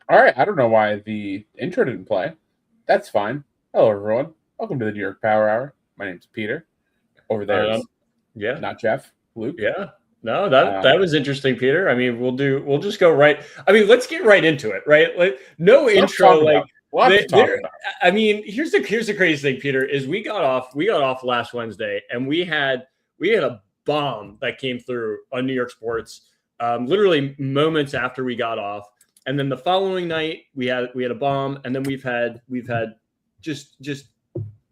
All right, I don't know why the intro didn't play. That's fine. Hello, everyone. Welcome to the New York Power Hour. My name's Peter. Over there Um, is yeah, not Jeff, Luke. yeah. No, that Um, was interesting, Peter. I mean, we'll just go right. I mean, let's get right into it, right? Like no Stuff to intro, talk like about. Lots to talk there. about. I mean, here's the crazy thing, Peter, is we got off last Wednesday, and we had a bomb that came through on New York sports, literally moments after we got off, and then the following night we had a bomb, and then we've had just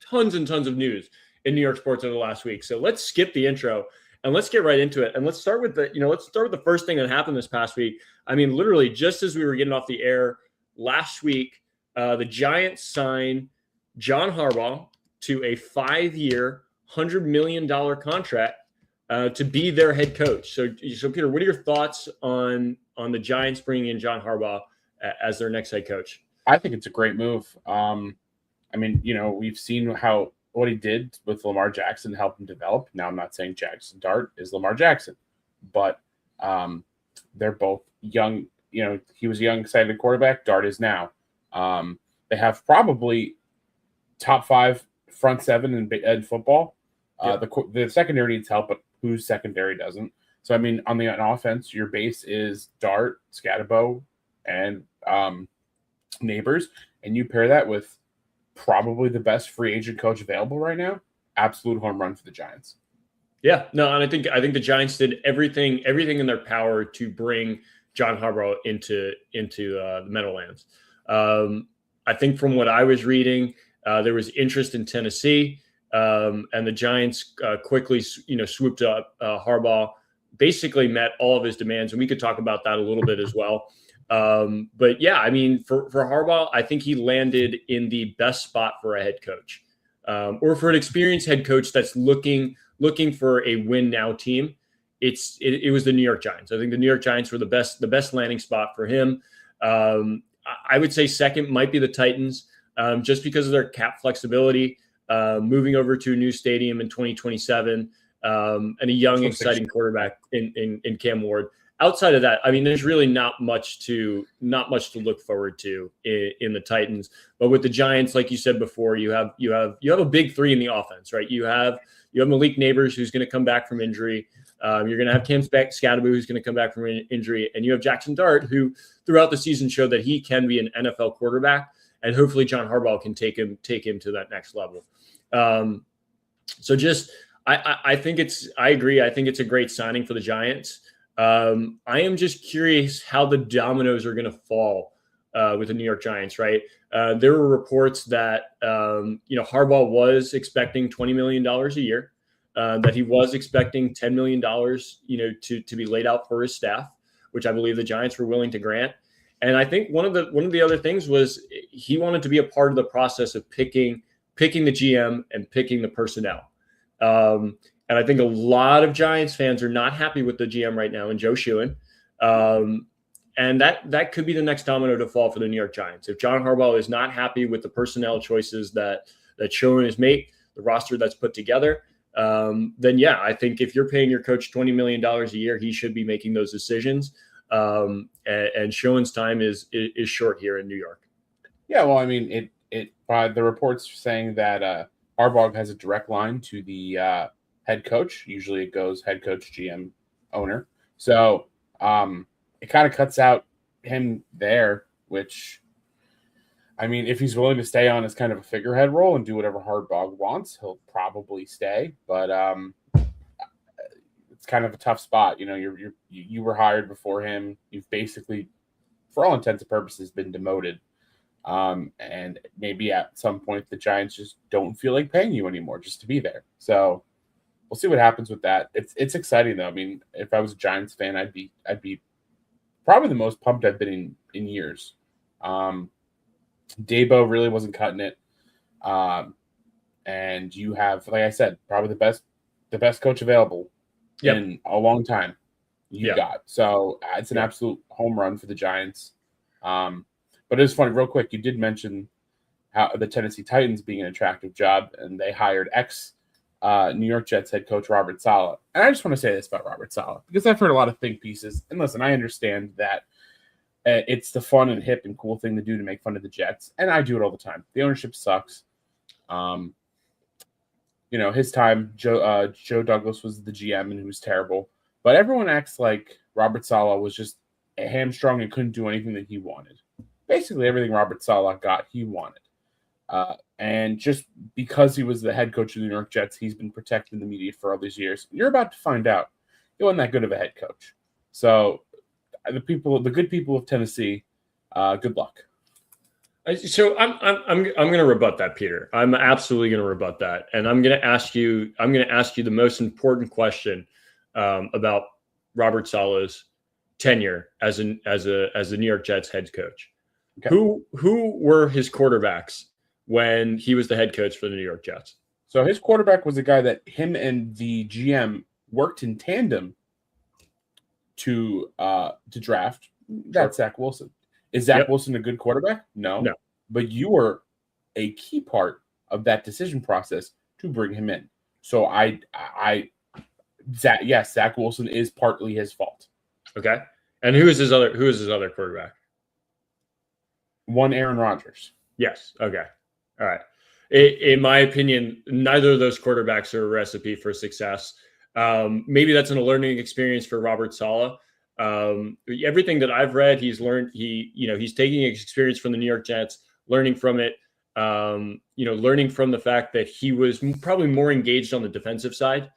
tons and tons of news in New York sports over the last week. So let's skip the intro and let's get right into it. And let's start with the first thing that happened this past week. I mean, literally just as we were getting off the air last week, the Giants signed John Harbaugh to a 5-year, $100 million contract to be their head coach. So Peter, what are your thoughts on the Giants bringing in John Harbaugh as their next head coach? I think it's a great move. I mean, we've seen what he did with Lamar Jackson to help him develop. Now, I'm not saying Jackson Dart is Lamar Jackson, but um, they're both young. He was a young, excited quarterback. Dart is now. They have probably top five front seven in football. Yep. The secondary needs help, but whose secondary doesn't? So I mean, on offense, your base is Dart, Scatabo, and Neighbors, and you pair that with probably the best free agent coach available right now. Absolute home run for the Giants. Yeah, no, and I think the Giants did everything in their power to bring John Harbaugh into the Meadowlands. I think from what I was reading, there was interest in Tennessee, and the Giants quickly swooped up Harbaugh, basically met all of his demands, and we could talk about that a little bit as well. But yeah, I mean, for Harbaugh, I think he landed in the best spot for a head coach, or for an experienced head coach that's looking for a win now team. It was the New York Giants. I think the New York Giants were the best landing spot for him. I would say second might be the Titans, just because of their cap flexibility, moving over to a new stadium in 2027, and a young, So six. exciting quarterback in Cam Ward. Outside of that, I mean, there's really not much to look forward to in the Titans. But with the Giants, like you said before, you have a big three in the offense, right? You have Malik Neighbors, who's going to come back from injury. You're going to have Cam Scatterby, who's going to come back from injury, and you have Jackson Dart, who throughout the season showed that he can be an NFL quarterback, and hopefully John Harbaugh can take him to that next level. So just I think I agree. I think it's a great signing for the Giants. I am just curious how the dominoes are going to fall with the New York Giants, right? There were reports that Harbaugh was expecting $20 million a year, that he was expecting $10 million, to be laid out for his staff, which I believe the Giants were willing to grant. And I think one of the other things was he wanted to be a part of the process of picking the GM and picking the personnel. And I think a lot of Giants fans are not happy with the GM right now, and Joe Shewan. And that could be the next domino to fall for the New York Giants. If John Harbaugh is not happy with the personnel choices that Shewan has made, the roster that's put together, then yeah, I think if you're paying your coach $20 million a year, he should be making those decisions. And Shewan's time is short here in New York. Yeah, well, I mean, it by the reports saying that Harbaugh has a direct line to the head coach. Usually, it goes head coach, GM, owner. So it kind of cuts out him there, which, I mean, if he's willing to stay on as kind of a figurehead role and do whatever Harbaugh wants, he'll probably stay. But it's kind of a tough spot. You were hired before him. You've basically, for all intents and purposes, been demoted. And maybe at some point the Giants just don't feel like paying you anymore just to be there. So we'll see what happens with that. It's exciting though. I mean, if I was a Giants fan, I'd be probably the most pumped I've been in years. Dabo really wasn't cutting it. And you have, like I said, probably the best coach available in a long time. You got. So it's an absolute home run for the Giants. But it was funny, real quick, you did mention how the Tennessee Titans being an attractive job, and they hired New York Jets head coach Robert Saleh. And I just want to say this about Robert Saleh, because I've heard a lot of think pieces. And listen, I understand that it's the fun and hip and cool thing to do to make fun of the Jets, and I do it all the time. The ownership sucks. His time, Joe Douglas was the GM and he was terrible. But everyone acts like Robert Saleh was just hamstrung and couldn't do anything that he wanted. Basically, everything Robert Saleh got, he wanted. And just because he was the head coach of the New York Jets, he's been protected in the media for all these years. You're about to find out he wasn't that good of a head coach. So the good people of Tennessee, good luck. So I'm going to rebut that, Peter. I'm absolutely going to rebut that, and I'm going to ask you the most important question about Robert Saleh's tenure as a New York Jets head coach. Okay. Who were his quarterbacks when he was the head coach for the New York Jets? So his quarterback was a guy that him and the GM worked in tandem to draft. That's Zach Wilson. Is Zach Wilson a good quarterback? No. But you were a key part of that decision process to bring him in. So Zach Wilson is partly his fault. Okay. And who is his other quarterback? One Aaron Rodgers. Yes. Okay. All right. In my opinion, neither of those quarterbacks are a recipe for success. Maybe that's a learning experience for Robert Saleh. Everything that I've read, he's learned. He's taking experience from the New York Jets, learning from it. Learning from the fact that he was probably more engaged on the defensive side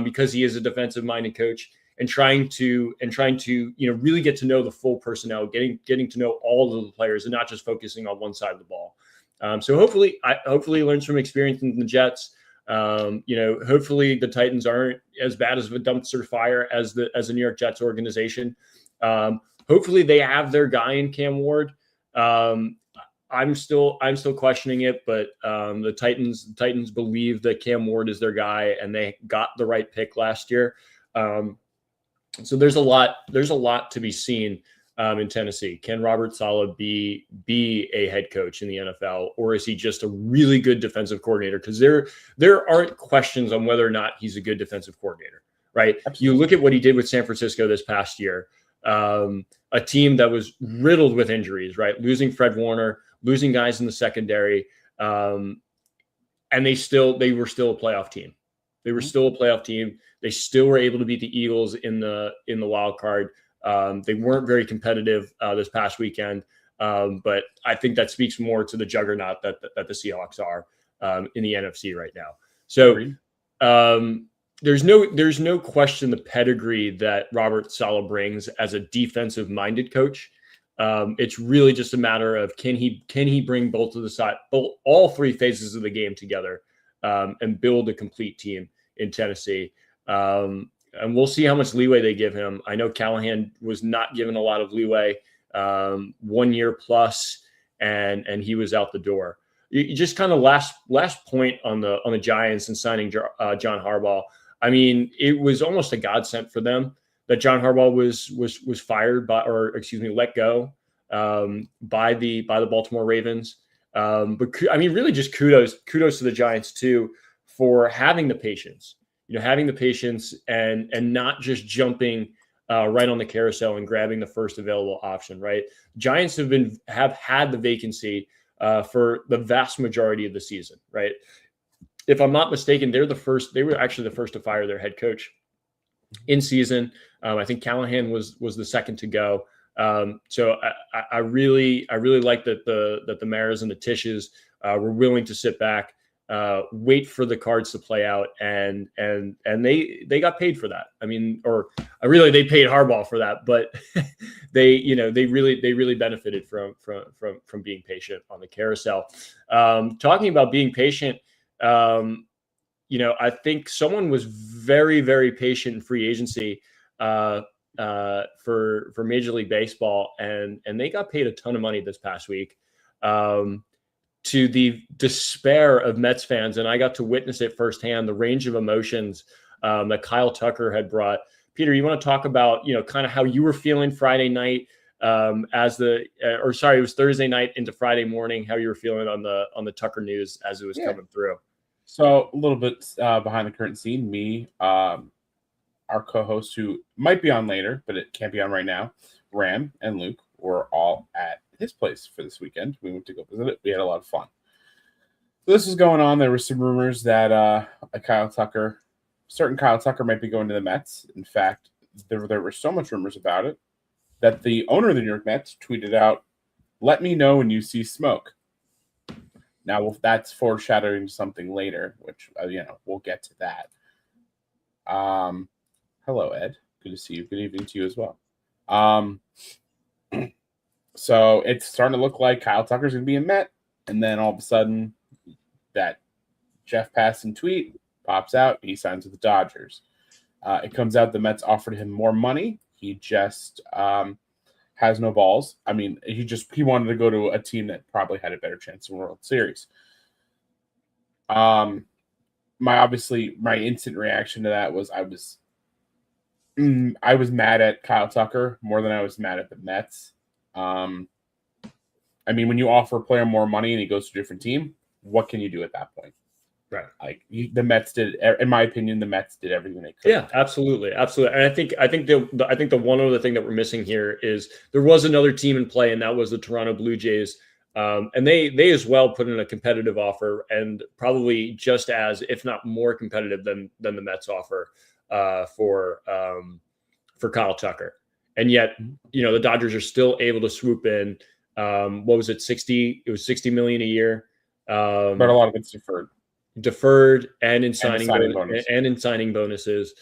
because he is a defensive-minded coach, and trying to really get to know the full personnel, getting to know all of the players, and not just focusing on one side of the ball. So hopefully he learns from experience in the Jets. Hopefully the Titans aren't as bad as a dumpster fire as the New York Jets organization. Hopefully they have their guy in Cam Ward. I'm still questioning it, but the Titans believe that Cam Ward is their guy, and they got the right pick last year. So there's a lot to be seen in Tennessee. Can Robert Saleh be a head coach in the NFL, or is he just a really good defensive coordinator? Because there aren't questions on whether or not he's a good defensive coordinator, right? Absolutely. You look at what he did with San Francisco this past year, a team that was riddled with injuries, right? Losing Fred Warner, losing guys in the secondary, and they were still a playoff team. They were still a playoff team. They still were able to beat the Eagles in the wild card. They weren't very competitive this past weekend, but I think that speaks more to the juggernaut that the Seahawks are in the NFC right now. So there's no question the pedigree that Robert Saleh brings as a defensive-minded coach. It's really just a matter of can he bring all three phases of the game together and build a complete team in Tennessee. And we'll see how much leeway they give him. I know Callahan was not given a lot of leeway, 1 year plus, and he was out the door. You just kind of last point on the Giants and signing John Harbaugh. I mean, it was almost a godsend for them that John Harbaugh was fired let go by the Baltimore Ravens. But I mean, really, just kudos to the Giants too for having the patience. Having the patience and not just jumping right on the carousel and grabbing the first available option, right? Giants have had the vacancy for the vast majority of the season, right? If I'm not mistaken, they were actually the first to fire their head coach in season. I think Callahan was the second to go. So I really like that the Maras and the Tishes were willing to sit back, wait for the cards to play out, and they got paid for that. I mean, they paid Harbaugh for that, but they really benefited from being patient on the carousel. Talking about being patient, I think someone was very, very patient in free agency for Major League Baseball, and they got paid a ton of money this past week. To the despair of Mets fans, and I got to witness it firsthand, the range of emotions that Kyle Tucker had brought. Peter, you want to talk about, kind of how you were feeling Friday night it was Thursday night into Friday morning, how you were feeling on the Tucker news as it was coming through. So a little bit behind the curtain scene, me, our co-host who might be on later, but it can't be on right now, Ram and Luke, were all at his place for this weekend. We went to go visit it. We had a lot of fun. So this was going on. There were some rumors that certain Kyle Tucker might be going to the Mets. In fact, there were so much rumors about it that the owner of the New York Mets tweeted out, "Let me know when you see smoke." Now, that's foreshadowing something later, which we'll get to that. Hello, Ed. Good to see you. Good evening to you as well. So it's starting to look like Kyle Tucker's going to be a Met, and then all of a sudden, that Jeff Passan tweet pops out. He signs with the Dodgers. It comes out the Mets offered him more money. He just has no balls. I mean, he wanted to go to a team that probably had a better chance in World Series. My instant reaction to that was I was mad at Kyle Tucker more than I was mad at the Mets. I mean, when you offer a player more money and he goes to a different team, what can you do at that point? Right. Like the Mets did, in my opinion, the Mets did everything they could. Yeah, absolutely. Absolutely. And I think the one other thing that we're missing here is there was another team in play, and that was the Toronto Blue Jays. And they as well put in a competitive offer, and probably just as, if not more competitive than the Mets offer for Kyle Tucker. And yet, the Dodgers are still able to swoop in. What was it? 60? It was $60 million a year. But a lot of it's deferred and in signing bonuses.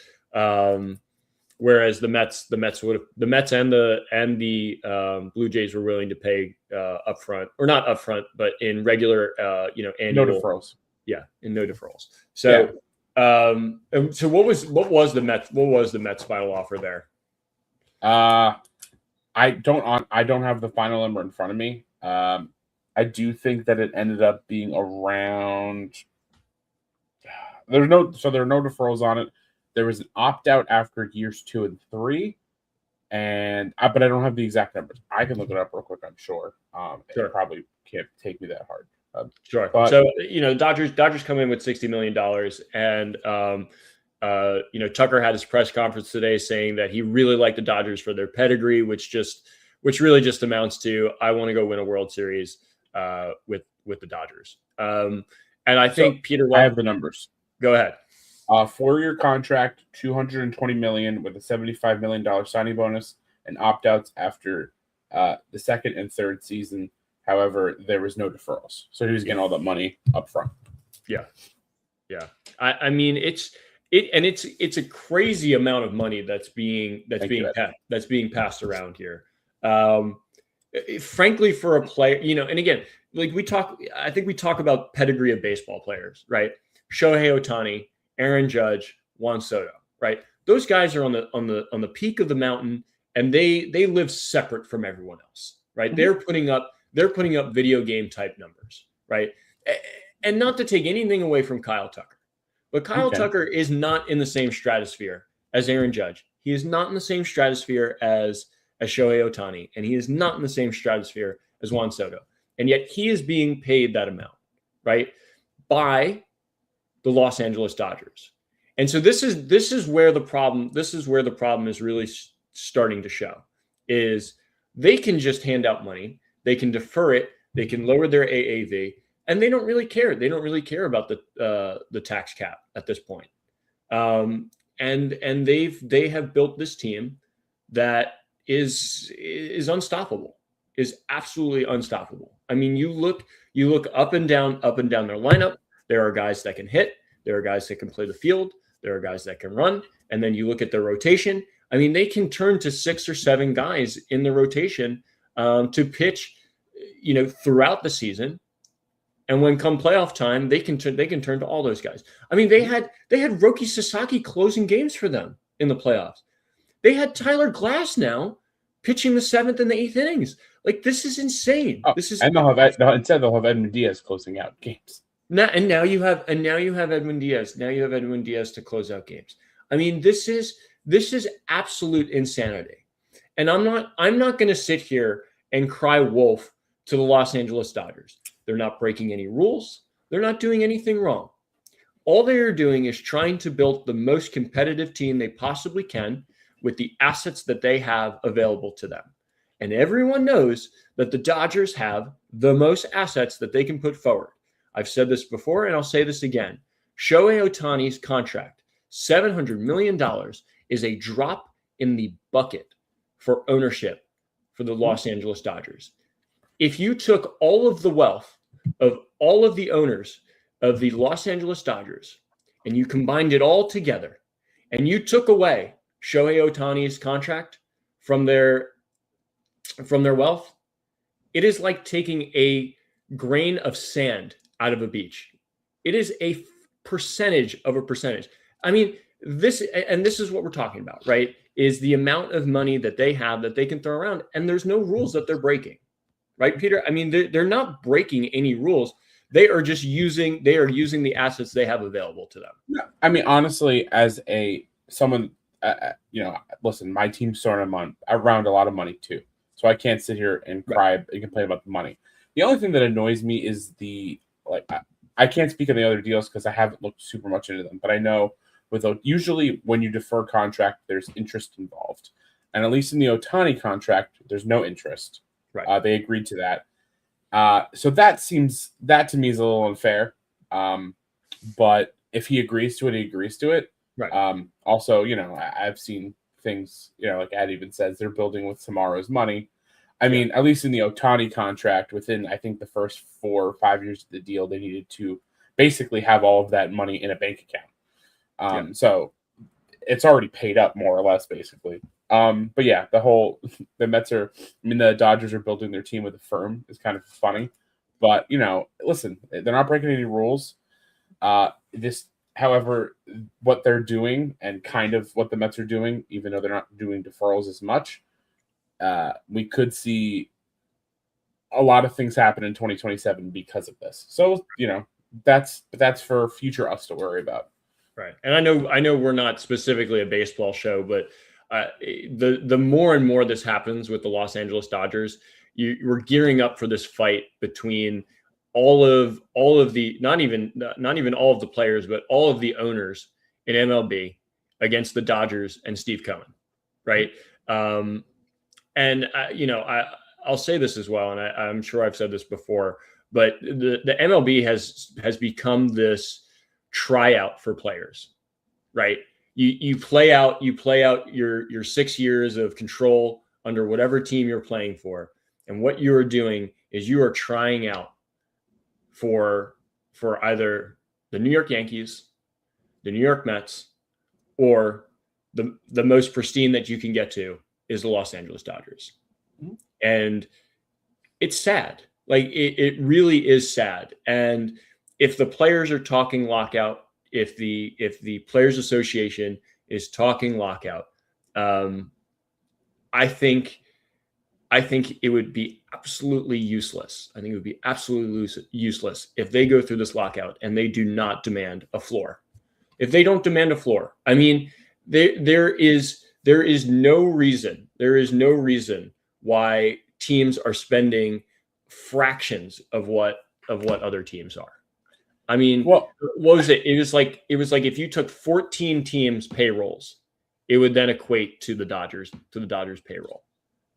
Whereas the Mets and the Blue Jays were willing to pay upfront, or not upfront, but in regular annual no deferrals. Yeah, in no deferrals. So so what was the Mets final offer there? I don't have the final number in front of me. I do think that it ended up being around. There are no deferrals on it. There was an opt-out after years 2 and 3, but I don't have the exact numbers. I can look it up real quick, I'm sure. Sure. It probably can't take me that hard. Sure. But, so Dodgers come in with $60 million, and Tucker had his press conference today saying that he really liked the Dodgers for their pedigree, which really just amounts to, I want to go win a World Series with the Dodgers. And I think Peter, I have the numbers. Go ahead. 4-year contract, $220 million with a $75 million signing bonus, and opt-outs after the second and third season. However, there was no deferrals, so he was getting all that money up front. Yeah. I mean, it's a crazy amount of money that's being passed around here. Frankly, for a player, and again, like I think we talk about pedigree of baseball players, right? Shohei Ohtani, Aaron Judge, Juan Soto, right? Those guys are on the peak of the mountain, and they live separate from everyone else, right? Mm-hmm. They're putting up video game type numbers, right? And not to take anything away from Kyle Tucker, but Kyle Tucker is not in the same stratosphere as Aaron Judge. He is not in the same stratosphere as Shohei Ohtani, and he is not in the same stratosphere as Juan Soto. And yet he is being paid that amount, right? By the Los Angeles Dodgers. And so this is where the problem is really starting to show, is they can just hand out money, they can defer it, they can lower their AAV, and they don't really care. They don't really care about the tax cap at this point. And they have built this team that is unstoppable, is absolutely unstoppable. I mean, you look up and down their lineup. There are guys that can hit. There are guys that can play the field. There are guys that can run. And then you look at their rotation. I mean, they can turn to 6 or 7 guys in the rotation to pitch, throughout the season. And when come playoff time, they can turn to all those guys. I mean, they had Roki Sasaki closing games for them in the playoffs. They had Tyler Glasnow pitching the 7th and the 8th innings. Like, this is insane. And they'll have Edwin Diaz closing out games. Now you have Edwin Diaz. Now you have Edwin Diaz to close out games. I mean, this is absolute insanity. And I'm not going to sit here and cry wolf to the Los Angeles Dodgers. They're not breaking any rules. They're not doing anything wrong. All they are doing is trying to build the most competitive team they possibly can with the assets that they have available to them. And everyone knows that the Dodgers have the most assets that they can put forward. I've said this before, and I'll say this again. Shohei Ohtani's contract, $700 million, is a drop in the bucket for ownership for the Los Angeles Dodgers. If you took all of the wealth of all of the owners of the Los Angeles Dodgers and you combined it all together and you took away Shohei Ohtani's contract from their wealth, it is like taking a grain of sand out of a beach. It is a percentage of a percentage. I mean, this is what we're talking about, right? Is the amount of money that they have that they can throw around, and there's no rules that they're breaking, right, Peter? I mean, they're not breaking any rules. They are just using the assets they have available to them. Yeah. I mean, honestly, as someone, listen, my team's throwing around a lot of money too. So I can't sit here and cry and complain about the money. The only thing that annoys me is I can't speak on the other deals because I haven't looked super much into them, but I know usually when you defer contract, there's interest involved. And at least in the Ohtani contract, there's no interest. Right. They agreed to that. So that to me is a little unfair. But if he agrees to it, he agrees to it. Right. Also, I've seen things, like Ed even says, they're building with tomorrow's money. I mean, at least in the Ohtani contract, within, I think, the first 4 or 5 years of the deal, they needed to basically have all of that money in a bank account. So it's already paid up more or less, basically. But yeah, the Dodgers are building their team with a firm is kind of funny. But, listen, they're not breaking any rules. However, what they're doing and kind of what the Mets are doing, even though they're not doing deferrals as much, we could see a lot of things happen in 2027 because of this. So, that's for future us to worry about. Right. And I know we're not specifically a baseball show, but the more and more this happens with the Los Angeles Dodgers, we're gearing up for this fight between all of the not even all of the players, but all of the owners in MLB against the Dodgers and Steve Cohen, right? I'll say this as well, and I'm sure I've said this before, but the MLB has become this tryout for players, right? You play out your 6 years of control under whatever team you're playing for, and what you are doing is you are trying out for either the New York Yankees, the New York Mets, or the most pristine that you can get to is the Los Angeles Dodgers. Mm-hmm. And it's sad. Like it really is sad. And if the players are talking lockout, if the Players Association is talking lockout, I think it would be absolutely useless. I think it would be absolutely useless if they go through this lockout and they do not demand a floor. If they don't demand a floor, I mean, there is no reason why teams are spending fractions of what other teams are. I mean, what was it? It was like if you took 14 teams' payrolls, it would then equate to the Dodgers payroll.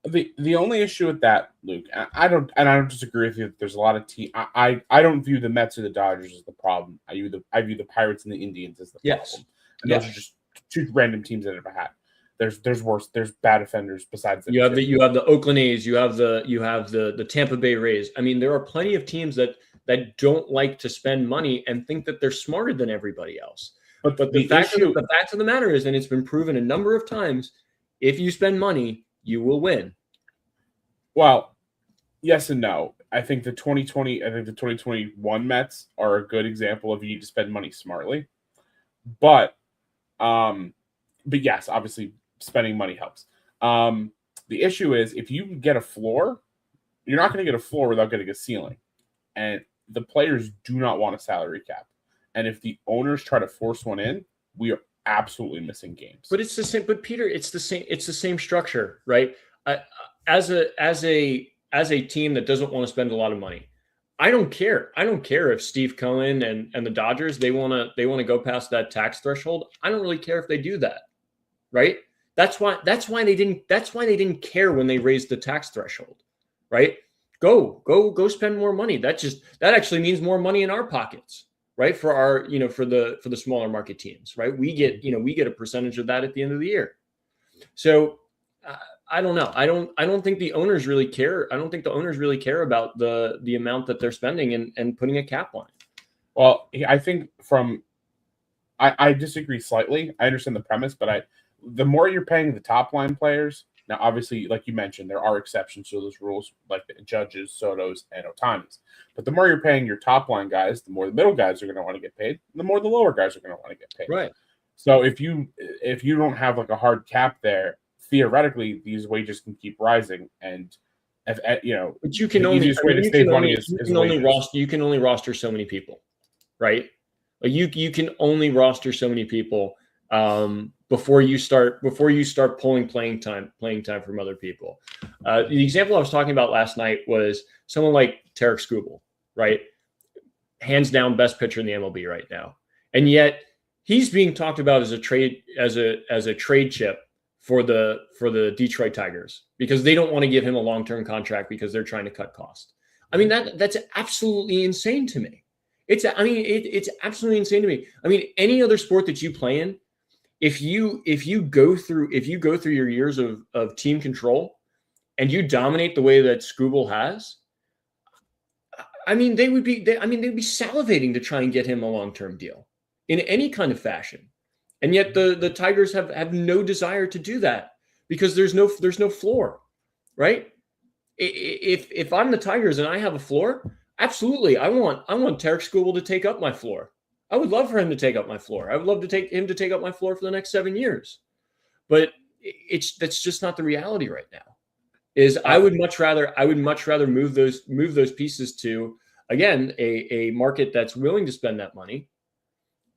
The only issue with that, Luke, I don't disagree with you that there's a lot of teams. I don't view the Mets or the Dodgers as the problem. I view the Pirates and the Indians as the problem. And those are just two random teams that have had. There's worse. There's bad offenders besides them. You have the Oakland A's. You have the Tampa Bay Rays. I mean, there are plenty of teams that don't like to spend money and think that they're smarter than everybody else. But the fact of the matter is, and it's been proven a number of times, if you spend money, you will win. Well, yes and no. I think the 2021 Mets are a good example of you need to spend money smartly. But yes, obviously spending money helps. The issue is if you get a floor, you're not going to get a floor without getting a ceiling. And the players do not want a salary cap. And if the owners try to force one in, we are absolutely missing games. But it's the same. But Peter, it's the same structure, right? As a team that doesn't want to spend a lot of money, I don't care. I don't care if Steve Cohen and the Dodgers they want to go past that tax threshold. I don't really care if they do that, right? That's why they didn't care when they raised the tax threshold, right? Go spend more money. That actually means more money in our pockets, right? For our, for the smaller market teams, right? We get a percentage of that at the end of the year. So I don't know. I don't think the owners really care. I don't think the owners really care about the amount that they're spending and putting a cap on it. Well, I think I disagree slightly. I understand the premise, but the more you're paying the top line players, now obviously, like you mentioned, there are exceptions to those rules, like the Judges, Sotos, and Otanis. But the more you're paying your top line guys, the more the middle guys are going to want to get paid, the more the lower guys are going to want to get paid. Right. So if you don't have like a hard cap there, theoretically these wages can keep rising, and if but you can only roster so many people, right? Like you can only roster so many people before you start pulling playing time from other people. The example I was talking about last night was someone like Tarek Skubal, right? Hands down best pitcher in the MLB right now, and yet he's being talked about as a trade chip for the Detroit Tigers because they don't want to give him a long-term contract because they're trying to cut costs. I mean, that's absolutely insane to me. It's absolutely insane to me. I mean, any other sport that you play in, if you go through your years of team control and you dominate the way that Skubal has, I mean, they'd be salivating to try and get him a long-term deal in any kind of fashion. And yet the Tigers have no desire to do that because there's no floor, right? If I'm the Tigers and I have a floor, absolutely, I want Tarek Skubal to take up my floor. I would love for him to take up my floor. I would love to him to take up my floor for the next 7 years. But that's just not the reality right now. I would much rather move those pieces to, again, a market that's willing to spend that money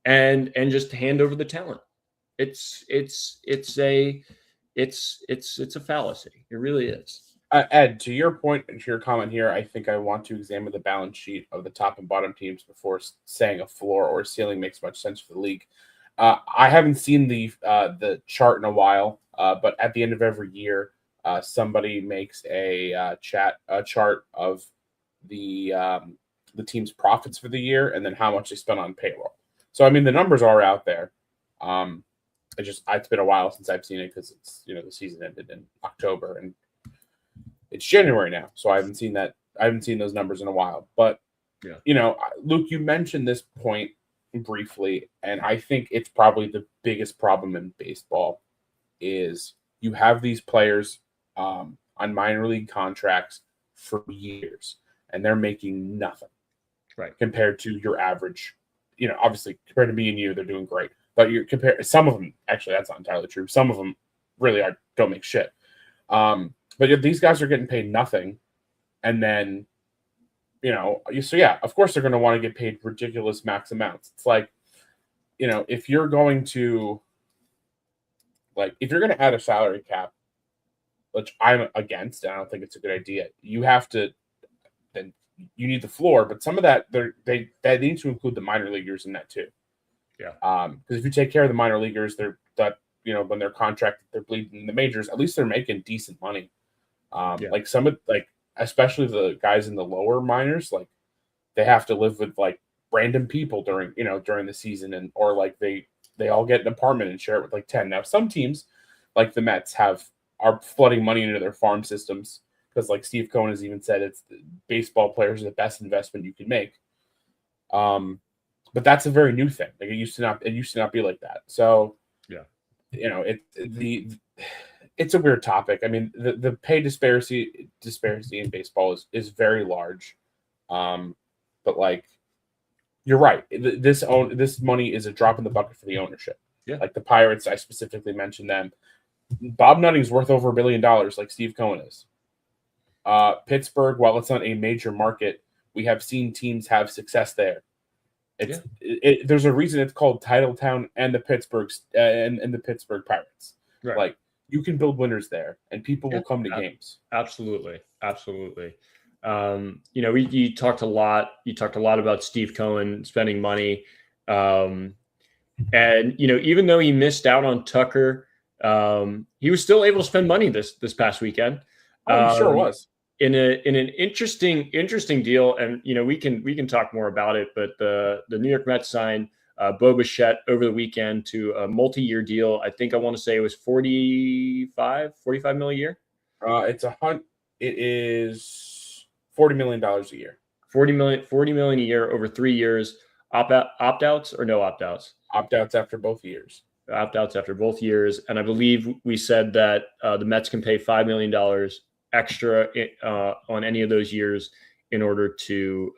and just hand over the talent. It's a fallacy. It really is. Ed, to your point and to your comment here, I think I want to examine the balance sheet of the top and bottom teams before saying a floor or a ceiling makes much sense for the league. I haven't seen the chart in a while, but at the end of every year, somebody makes a chart of the team's profits for the year and then how much they spent on payroll. So I mean, the numbers are out there. It's been a while since I've seen it because it's the season ended in October and it's January now, so I haven't seen that. I haven't seen those numbers in a while. But Luke, you mentioned this point briefly, and I think it's probably the biggest problem in baseball is you have these players on minor league contracts for years, and they're making nothing, right? Compared to your average, obviously compared to me and you, they're doing great. But you compare some of them. Actually, that's not entirely true. Some of them really don't make shit. But if these guys are getting paid nothing, and then, of course they're going to want to get paid ridiculous max amounts. It's like, if you're going to add a salary cap, which I'm against, and I don't think it's a good idea, you need the floor, but some of that they need to include the minor leaguers in that too. Yeah. Because if you take care of the minor leaguers, when they're contracted, they're bleeding in the majors. At least they're making decent money. Like especially the guys in the lower minors, like they have to live with like random people during the season, or like they all get an apartment and share it with like 10. Now some teams, like the Mets, are flooding money into their farm systems because, like Steve Cohen has even said, baseball players are the best investment you can make. But that's a very new thing. Like it used to not be like that. So it's a weird topic. I mean, the pay disparity in baseball is very large. But like, you're right. This money is a drop in the bucket for the ownership. Yeah. Like the Pirates, I specifically mentioned them. Bob Nutting's worth over $1 billion, like Steve Cohen is. Pittsburgh, while it's not a major market, we have seen teams have success there. There's a reason it's called Titletown and the Pittsburgh and the Pittsburgh Pirates. Right. Like you can build winners there, and people will come to games. Absolutely. You talked a lot about Steve Cohen spending money, and even though he missed out on Tucker he was still able to spend money this past weekend. Oh, he sure was. In an interesting deal, and we can talk more about it. But the New York Mets signed Bo Bichette over the weekend to a multi-year deal. I think I want to say it was 45 million a year. It is $40 million a year. 40 million a year over 3 years. Opt-outs or no opt-outs? Opt-outs after both years. Opt-outs after both years. And I believe we said that the Mets can pay $5 million extra on any of those years in order to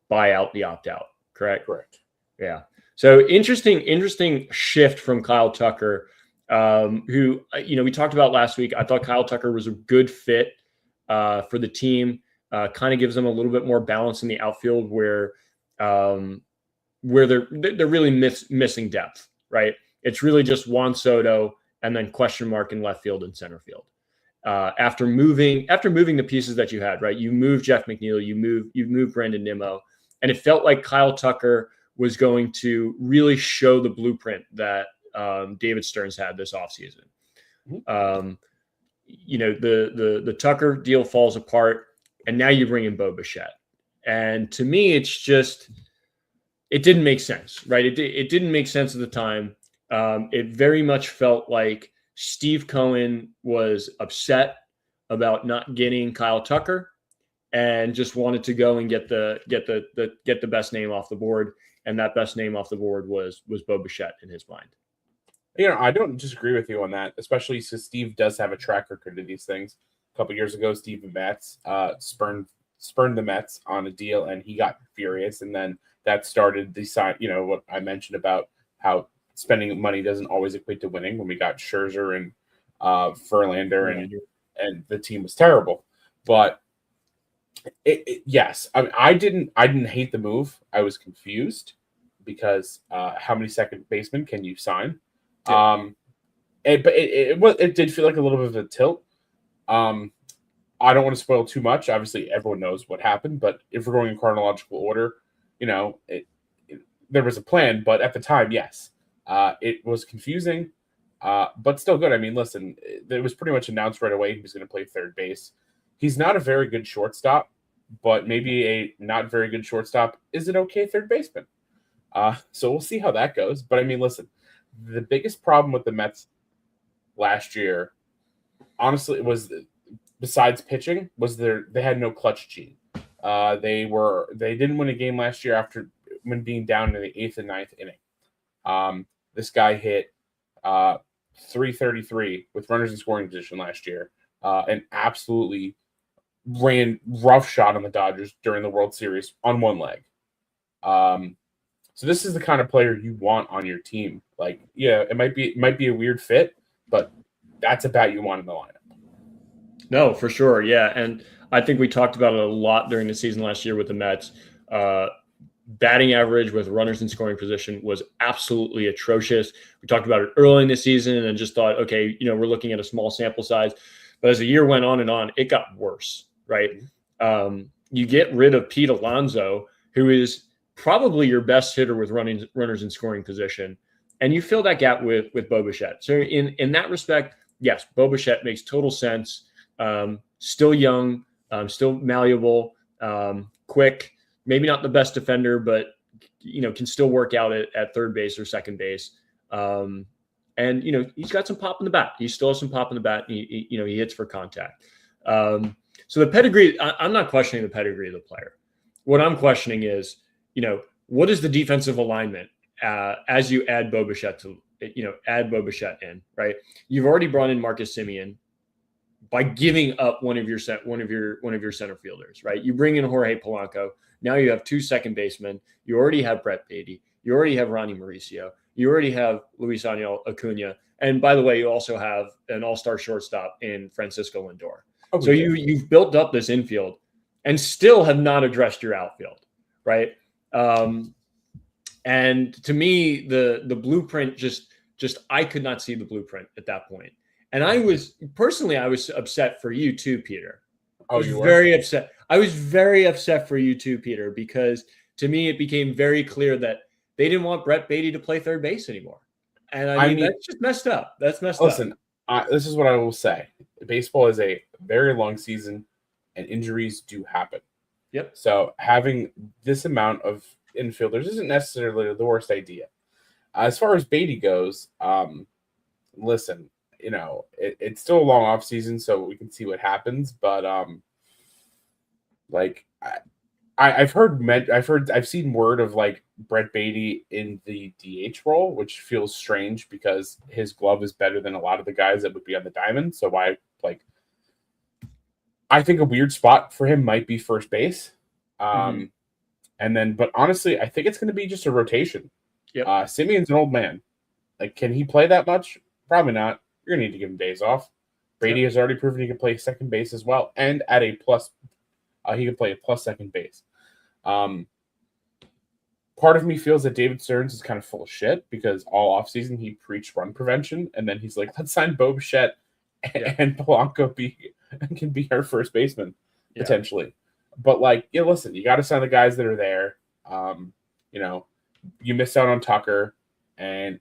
buy out the opt-out. Correct? Correct. Yeah. So interesting shift from Kyle Tucker, who, we talked about last week. I thought Kyle Tucker was a good fit for the team. Kind of gives them a little bit more balance in the outfield where they're really missing depth, right? It's really just Juan Soto and then question mark in left field and center field. After moving the pieces that you had, right? You moved Jeff McNeil, you moved Brandon Nimmo, and it felt like Kyle Tucker was going to really show the blueprint that David Stearns had this offseason. The Tucker deal falls apart, and now you bring in Bo Bichette. And to me, it's just, it didn't make sense, right? It didn't make sense at the time. It very much felt like Steve Cohen was upset about not getting Kyle Tucker and just wanted to go and get the best name off the board. And that best name off the board was Bo Bichette in his mind. I don't disagree with you on that, especially since Steve does have a track record of these things. A couple years ago, Steve Matz spurned the Mets on a deal, and he got furious. And then that started the sign. What I mentioned about how spending money doesn't always equate to winning. When we got Scherzer and Verlander, and the team was terrible. But yes, I mean, I didn't hate the move. I was confused because how many second basemen can you sign? Yeah. It did feel like a little bit of a tilt. I don't want to spoil too much. Obviously, everyone knows what happened, but if we're going in chronological order, there was a plan. But at the time, yes, it was confusing, but still good. I mean, listen, it was pretty much announced right away he was going to play third base. He's not a very good shortstop, but maybe a not very good shortstop is an okay third baseman. So we'll see how that goes. But I mean, listen, the biggest problem with the Mets last year, honestly, was besides pitching, was they had no clutch gene. They didn't win a game last year after when being down in the 8th and 9th inning. This guy hit 333 with runners in scoring position last year, and absolutely ran roughshod on the Dodgers during the World Series on one leg. So this is the kind of player you want on your team. Like, yeah, it might be a weird fit, but that's a bat you want in the lineup. No, for sure. Yeah. And I think we talked about it a lot during the season last year with the Mets. Batting average with runners in scoring position was absolutely atrocious. We talked about it early in the season and just thought, okay, we're looking at a small sample size. But as the year went on and on, it got worse, right? You get rid of Pete Alonso, who is probably your best hitter with runners in scoring position, and you fill that gap with Bo Bichette. So in that respect, yes, Bo Bichette makes total sense. Still young, still malleable, quick, maybe not the best defender, but can still work out at third base or second base. And he's got some pop in the bat. He still has some pop in the bat. He hits for contact. So the pedigree, I'm not questioning the pedigree of the player. What I'm questioning is, what is the defensive alignment as you add Bo Bichette in, right? You've already brought in Marcus Semien by giving up one of your center fielders, right? You bring in Jorge Polanco. Now you have 2 second basemen. You already have Brett Beatty. You already have Ronnie Mauricio. You already have Luis Angel Acuna. And by the way, you also have an all-star shortstop in Francisco Lindor. Oh, so yeah. You've built up this infield and still have not addressed your outfield, right? And to me, the blueprint just I could not see the blueprint at that point. And I was upset for you too, Peter. I was very upset. I was very upset for you too, Peter, because to me, it became very clear that they didn't want Brett Beatty to play third base anymore. And I mean, that's just messed up. That's messed up. Listen, this is what I will say. Baseball is a very long season, and injuries do happen. Yep. So having this amount of infielders isn't necessarily the worst idea. As far as Beatty goes, listen, it's still a long off season, so we can see what happens. But I've seen word of like Brett Beatty in the DH role, which feels strange because his glove is better than a lot of the guys that would be on the diamond. So I think a weird spot for him might be first base. And then, but honestly, I think it's going to be just a rotation. Yep. Simeon's an old man. Like, can he play that much? Probably not. You're going to need to give him days off. Brady has already proven he can play second base as well. And at a plus, he can play a plus second base. Part of me feels that David Stearns is kind of full of shit because all offseason he preached run prevention. And then he's like, let's sign Bo Bichette and Polanco can be our first baseman potentially. But listen, you got to sign the guys that are there. You missed out on Tucker, and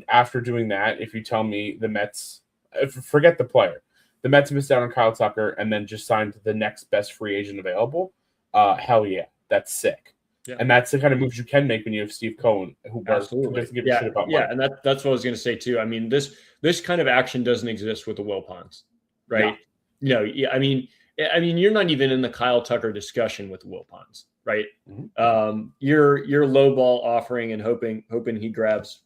after doing that, if you tell me the Mets, forget the player, the Mets missed out on Kyle Tucker and then just signed the next best free agent available. Hell yeah, that's sick. Yeah. And that's the kind of moves you can make when you have Steve Cohen, who doesn't give a shit about money. And that's what I was going to say too. I mean, this kind of action doesn't exist with the Wilpons, right? No. I mean, you're not even in the Kyle Tucker discussion with the Wilpons, right? Mm-hmm. You're lowball offering and hoping he grabs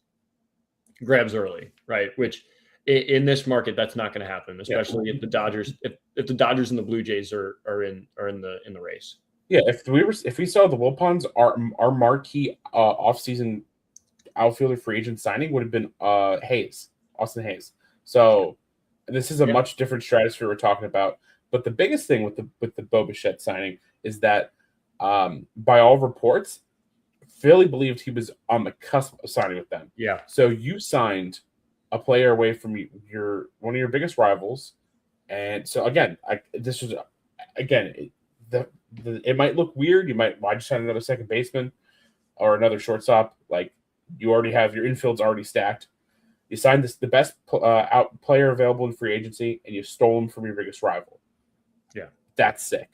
early, right? Which in this market, that's not going to happen, especially if the Dodgers if the Dodgers and the Blue Jays are in the race. Yeah, if we saw the Wilpons, our marquee offseason outfielder free agent signing would have been Austin Hayes. So this is a much different stratosphere we're talking about. But the biggest thing with the Bo Bichette signing is that by all reports, Philly believed he was on the cusp of signing with them. Yeah. So you signed a player away from one of your biggest rivals, and so again, it might look weird. Why just sign another second baseman or another shortstop? Like, you already have your infield's already stacked. You signed the best player available in free agency, and you stole him from your biggest rival. Yeah, that's sick.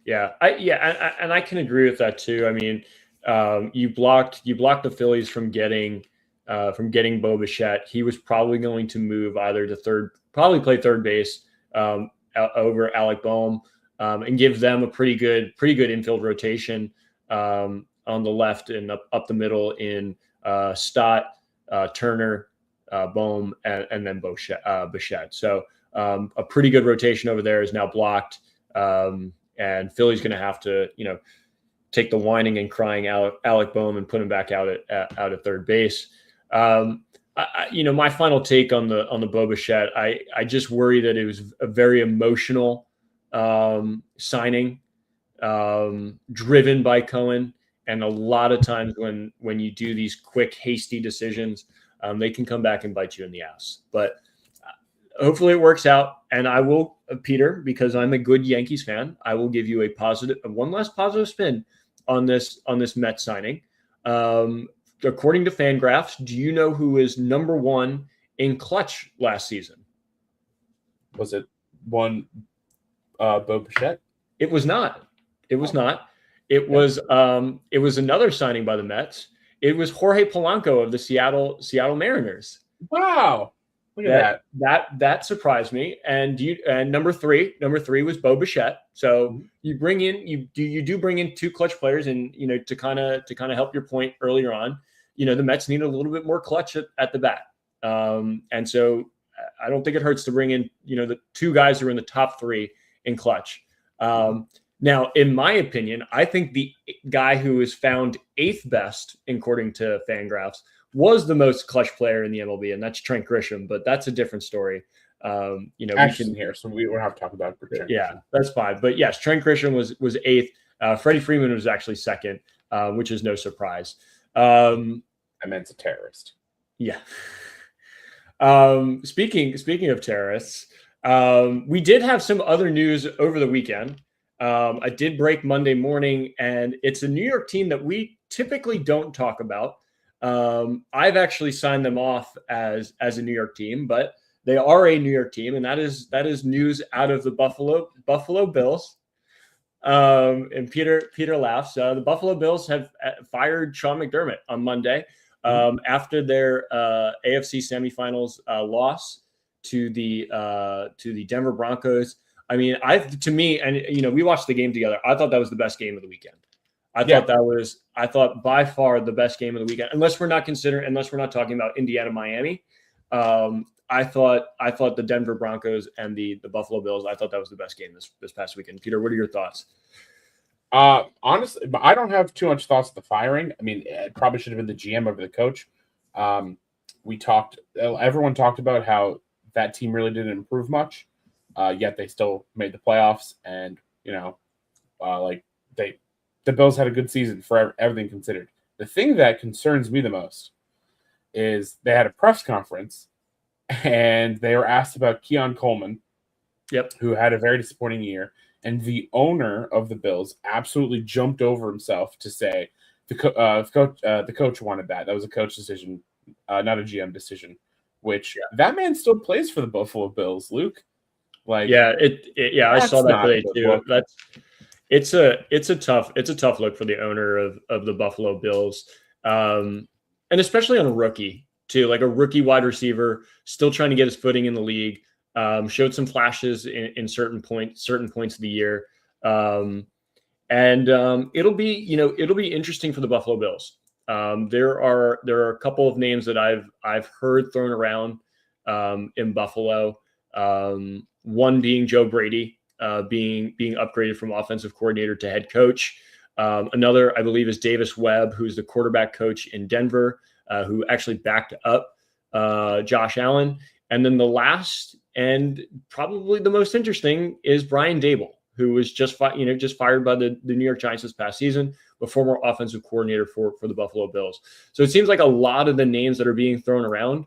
Yeah, I can agree with that too. I mean, you blocked the Phillies from getting Bo Bichette. He was probably going to move either to play third base over Alec Boehm. And give them a pretty good infield rotation on the left and up the middle in Stott, Turner, Boehm, and then Bichette. So a pretty good rotation over there is now blocked, and Philly's going to have to take the whining and crying Alec Boehm and put him back out at third base. My final take on the Bo Bichette, I just worry that it was a very emotional signing, driven by Cohen. And a lot of times when you do these quick, hasty decisions, they can come back and bite you in the ass. But hopefully it works out. And I will, Peter, because I'm a good Yankees fan, I will give you one last positive spin on this Mets signing. According to Fangraphs, do you know who is number one in clutch last season? Was it one Bo Bichette? It was not. It was not. It was another signing by the Mets. It was Jorge Polanco of the Seattle Mariners. Wow. Look at that surprised me. And number three was Bo Bichette. So you bring in bring in two clutch players, and to kind of help your point earlier on. The Mets need a little bit more clutch at the bat. And so I don't think it hurts to bring in the two guys who are in the top three in clutch. Now, in my opinion, I think the guy who is found eighth best, according to Fangraphs, was the most clutch player in the MLB, and that's Trent Grisham. But that's a different story. Ashton here, so we don't have to talk about it. Yeah, that's fine. But yes, Trent Grisham was eighth. Freddie Freeman was actually second, which is no surprise. I meant a terrorist. Yeah. Speaking of terrorists, we did have some other news over the weekend. I did break Monday morning, and it's a New York team that we typically don't talk about. I've actually signed them off as a New York team, but they are a New York team, and that is news out of the Buffalo Bills. And Peter laughs. The Buffalo Bills have fired Sean McDermott on Monday after their AFC semifinals loss to the Denver Broncos. I mean, we watched the game together. I thought that was the best game of the weekend. I thought by far the best game of the weekend, unless we're not talking about Indiana, Miami. I thought the Denver Broncos and the Buffalo Bills, I thought that was the best game this past weekend. Peter, what are your thoughts? Honestly, but I don't have too much thoughts on the firing. I mean, it probably should have been the GM over the coach. Everyone talked about how that team really didn't improve much, yet they still made the playoffs. And, the Bills had a good season for everything considered. The thing that concerns me the most is they had a press conference and they were asked about Keon Coleman, who had a very disappointing year. And the owner of the Bills absolutely jumped over himself to say the coach wanted that. That was a coach decision, not a GM decision. That man still plays for the Buffalo Bills, Luke. I saw that today too. It's a tough look for the owner of the Buffalo Bills, and especially on a rookie too, like a rookie wide receiver still trying to get his footing in the league. Showed some flashes in certain points of the year. It'll be interesting for the Buffalo Bills. There are a couple of names that I've heard thrown around in Buffalo. One being Joe Brady, being upgraded from offensive coordinator to head coach. Another, I believe, is Davis Webb, who's the quarterback coach in Denver, who actually backed up Josh Allen. And then the last and probably the most interesting is Brian Daboll, who was just fired by the New York Giants this past season, the former offensive coordinator for the Buffalo Bills. So it seems like a lot of the names that are being thrown around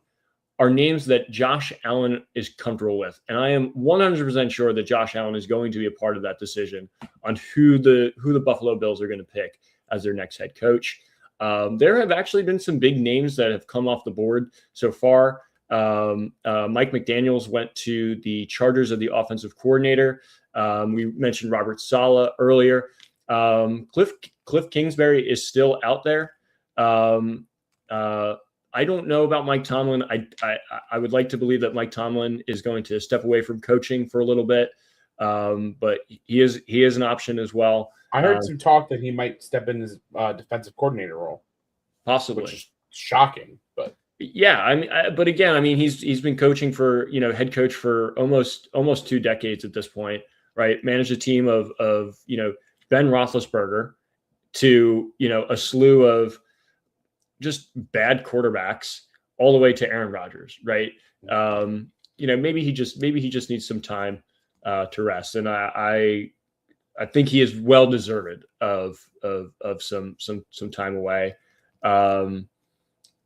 are names that Josh Allen is comfortable with. And I am 100% sure that Josh Allen is going to be a part of that decision on who the Buffalo Bills are going to pick as their next head coach. There have actually been some big names that have come off the board so far. Mike McDaniels went to the Chargers as the offensive coordinator. We mentioned Robert Saleh earlier. Cliff Kingsbury is still out there. I don't know about Mike Tomlin. I would like to believe that Mike Tomlin is going to step away from coaching for a little bit, but he is an option as well. I heard some talk that he might step in his defensive coordinator role, possibly, which is shocking. But yeah, but again, he's been coaching for head coach for almost 2 decades at this point, right? Managed a team of Ben Roethlisberger to a slew of just bad quarterbacks all the way to Aaron Rodgers, right? Maybe he just needs some time to rest, and I think he is well deserved of some time away.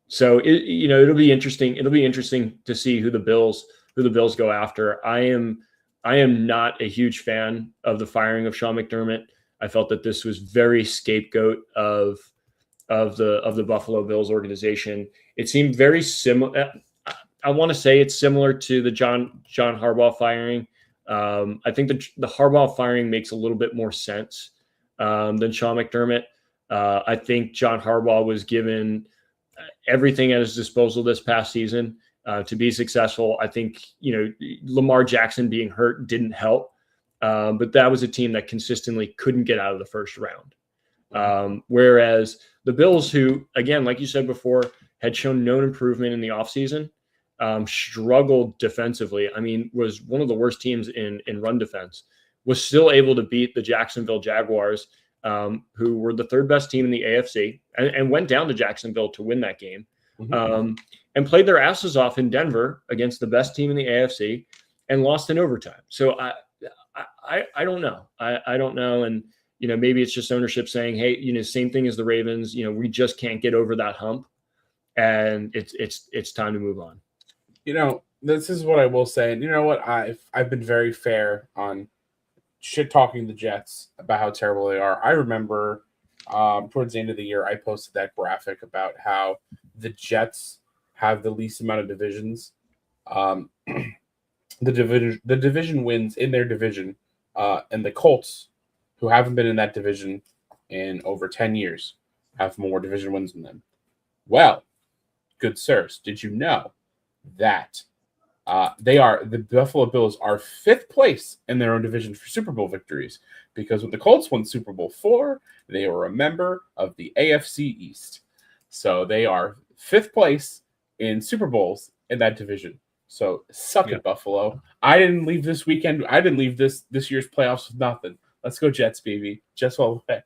So it'll be interesting. It'll be interesting to see who the Bills go after. I am not a huge fan of the firing of Sean McDermott. I felt that this was very scapegoat of the Buffalo Bills organization. It seemed very similar. I want to say it's similar to the John Harbaugh firing. I think the Harbaugh firing makes a little bit more sense than Sean McDermott. I think John Harbaugh was given everything at his disposal this past season to be successful. I think Lamar Jackson being hurt didn't help, but that was a team that consistently couldn't get out of the first round. Whereas the Bills, who, again, like you said before, had shown no improvement in the offseason, struggled defensively. Was one of the worst teams in run defense, was still able to beat the Jacksonville Jaguars, who were the third best team in the AFC, and went down to Jacksonville to win that game, and played their asses off in Denver against the best team in the AFC and lost in overtime. So I don't know. I don't know. And, maybe it's just ownership saying, hey, same thing as the Ravens, we just can't get over that hump, and it's time to move on. This is what I will say. And you know what? I've been very fair on shit talking the Jets about how terrible they are. I remember towards the end of the year, I posted that graphic about how the Jets have the least amount of divisions. The division wins in their division, and the Colts, who haven't been in that division in over 10 years, have more division wins than them. Well, good sirs, did you know that the Buffalo Bills are 5th place in their own division for Super Bowl victories? Because when the Colts won Super Bowl 4, they were a member of the AFC East. So they are 5th place in Super Bowls in that division. So suck it, Buffalo. I didn't leave this weekend. I didn't leave this year's playoffs with nothing. Let's go Jets, baby. Jets all the way.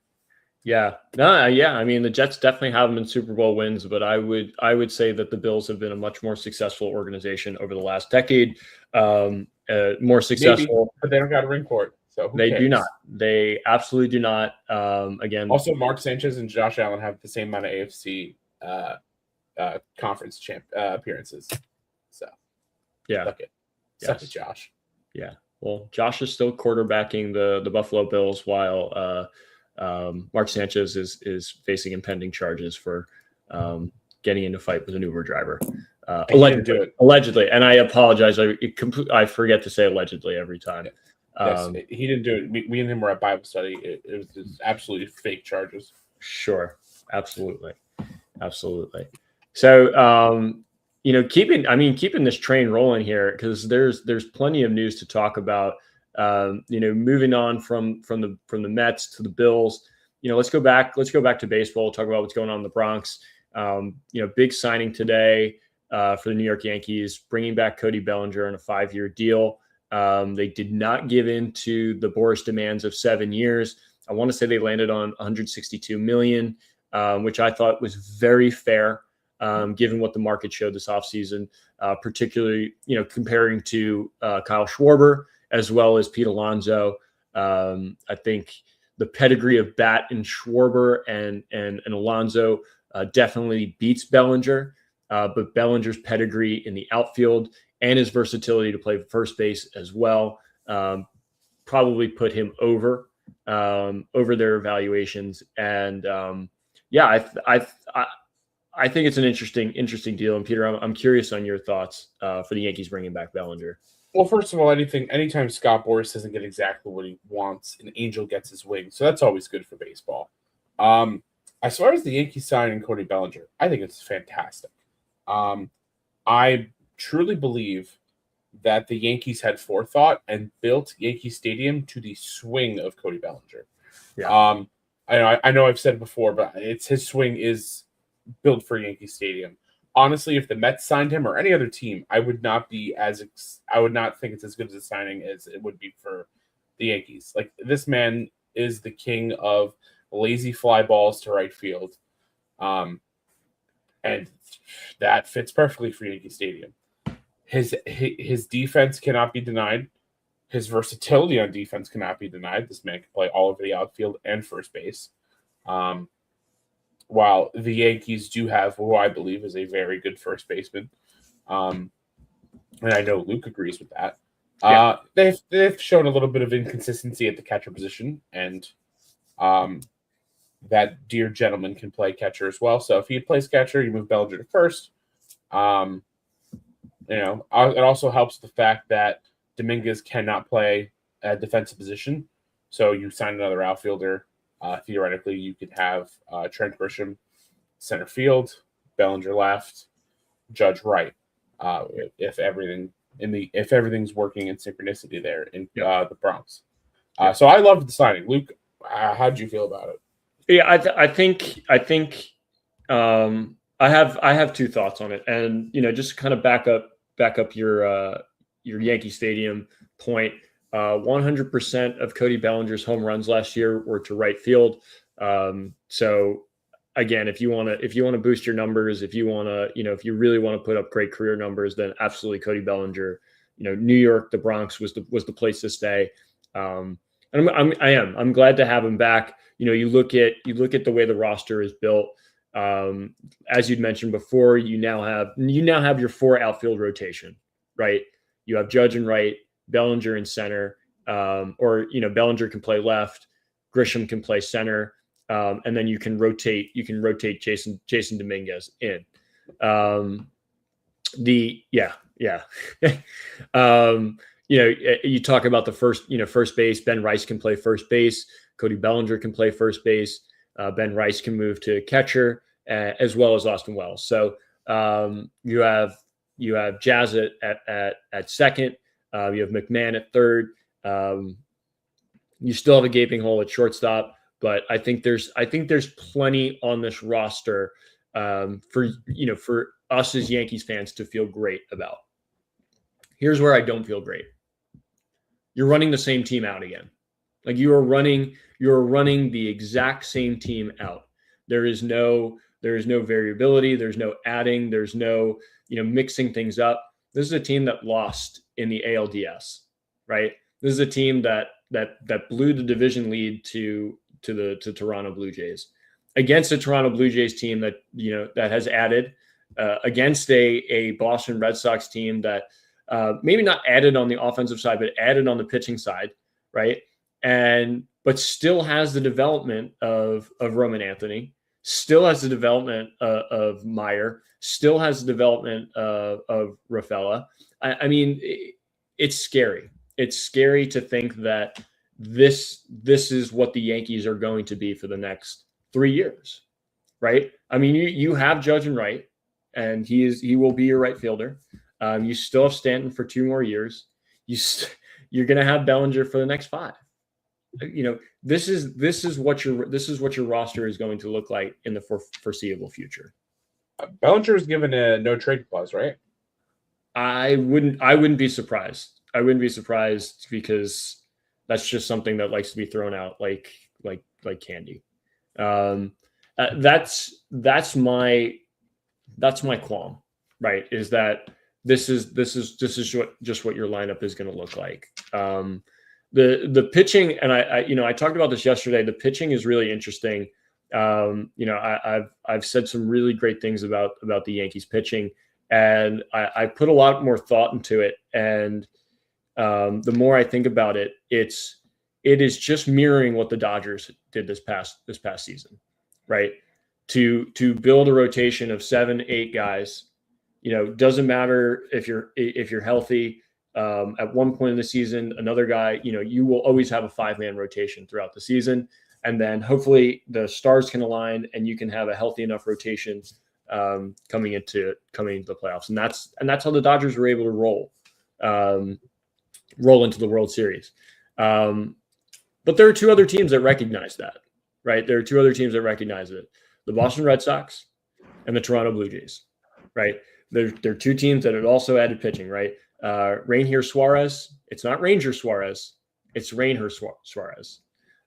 Yeah. No, yeah. I mean, the Jets definitely have them in Super Bowl wins, but I would say that the Bills have been a much more successful organization over the last decade. More successful. Maybe, but they don't got a ring for it. So they do not. They absolutely do not. Again, also Mark Sanchez and Josh Allen have the same amount of AFC conference appearances. So yeah, suck it, Josh. Yeah. Well, Josh is still quarterbacking the Buffalo Bills while Mark Sanchez is facing impending charges for getting into a fight with an Uber driver. Allegedly, and I apologize. I forget to say allegedly every time. Yes, he didn't do it. Me and him were at Bible study. It was just absolutely fake charges. Sure, absolutely. So, keeping this train rolling here, because there's plenty of news to talk about. Moving on from the Mets to the Bills. Let's go back to baseball. Talk about what's going on in the Bronx. Big signing today for the New York Yankees, bringing back Cody Bellinger on a 5-year deal. They did not give in to the Boras demands of 7 years. I want to say they landed on $162 million, which I thought was very fair, given what the market showed this offseason, particularly comparing to Kyle Schwarber as well as Pete Alonso. I think the pedigree of bat in Schwarber and Alonso definitely beats Bellinger, but Bellinger's pedigree in the outfield and his versatility to play first base as well probably put him over their evaluations. And I think it's an interesting deal. And Peter, I'm curious on your thoughts for the Yankees bringing back Bellinger. Well, first of all, anytime Scott Boras doesn't get exactly what he wants, an angel gets his wings. So that's always good for baseball. As far as the Yankees signing Cody Bellinger, I think it's fantastic. I truly believe that the Yankees had forethought and built Yankee Stadium to the swing of Cody Bellinger. Yeah. I know I've said before, but his swing is built for Yankee Stadium. Honestly, if the Mets signed him or any other team, I would not think it's as good as a signing as it would be for the Yankees. Like, this man is the king of lazy fly balls to right field. And that fits perfectly for Yankee Stadium. His defense cannot be denied. His versatility on defense cannot be denied. This man can play all over the outfield and first base. While the Yankees do have who I believe is a very good first baseman. And I know Luke agrees with that. Yeah. They've shown a little bit of inconsistency at the catcher position, and that dear gentleman can play catcher as well. So if he plays catcher, you move Bellinger to first. It also helps the fact that Dominguez cannot play a defensive position. So you sign another outfielder. Theoretically, you could have Trent Grisham center field, Bellinger left, Judge right. If everything's working in synchronicity there in the Bronx. So I loved the signing. Luke, how did you feel about it? Yeah, I think I have two thoughts on it, and just kind of back up your Yankee Stadium point. 100% of Cody Bellinger's home runs last year were to right field. So again, if you want to boost your numbers, if you really want to put up great career numbers, then absolutely Cody Bellinger. New York, the Bronx was the place to stay. And I'm glad to have him back. You look at the way the roster is built. As you'd mentioned before, you now have your 4 outfield rotation, right? You have Judge in right, Bellinger in center, or Bellinger can play left, Grisham can play center. and then you can rotate Jason Dominguez in. You talk about the first base. Ben Rice can play first base. Cody Bellinger can play first base. Ben Rice can move to catcher, as well as Austin Wells. So you have Jazz at second. You have McMahon at third. You still have a gaping hole at shortstop, but I think there's plenty on this roster for us as Yankees fans to feel great about. Here's where I don't feel great. You're running the same team out again. Like you're running the exact same team out. There is no variability. There's no adding. There's no, mixing things up. This is a team that lost in the ALDS, right? This is a team that blew the division lead to Toronto Blue Jays against a Toronto Blue Jays team that has added against a Boston Red Sox team that maybe not added on the offensive side, but added on the pitching side, right? But still has the development of Roman Anthony, still has the development of Meyer, still has the development of Rafaela. I mean, it's scary. It's scary to think that this is what the Yankees are going to be for the next 3 years, right? I mean, you have Judge and Wright, and he will be your right fielder. You still have Stanton for 2 more years. You're going to have Bellinger for the next 5. This is what your roster is going to look like in the foreseeable future. Bellinger is given a no trade clause, right? I wouldn't be surprised. I wouldn't be surprised because that's just something that likes to be thrown out like candy. That's my qualm, right? Is that this is just what your lineup is going to look like. The pitching, and I talked about this yesterday. The pitching is really interesting. I've said some really great things about the Yankees pitching, and I put a lot more thought into it. And the more I think about it, it is just mirroring what the Dodgers did this past season, right? To build a rotation of 7-8 guys, doesn't matter if you're healthy. At one point in the season, another guy, you will always have a 5-man rotation throughout the season. And then hopefully the stars can align and you can have a healthy enough rotation coming into the playoffs. And that's how the Dodgers were able to roll into the World Series. But there are 2 other teams that recognize that, right? There are 2 other teams that recognize it. The Boston Red Sox and the Toronto Blue Jays, right? They're 2 teams that have also added pitching, right? Rainier Suarez. It's not Ranger Suarez. It's Rainier Suarez.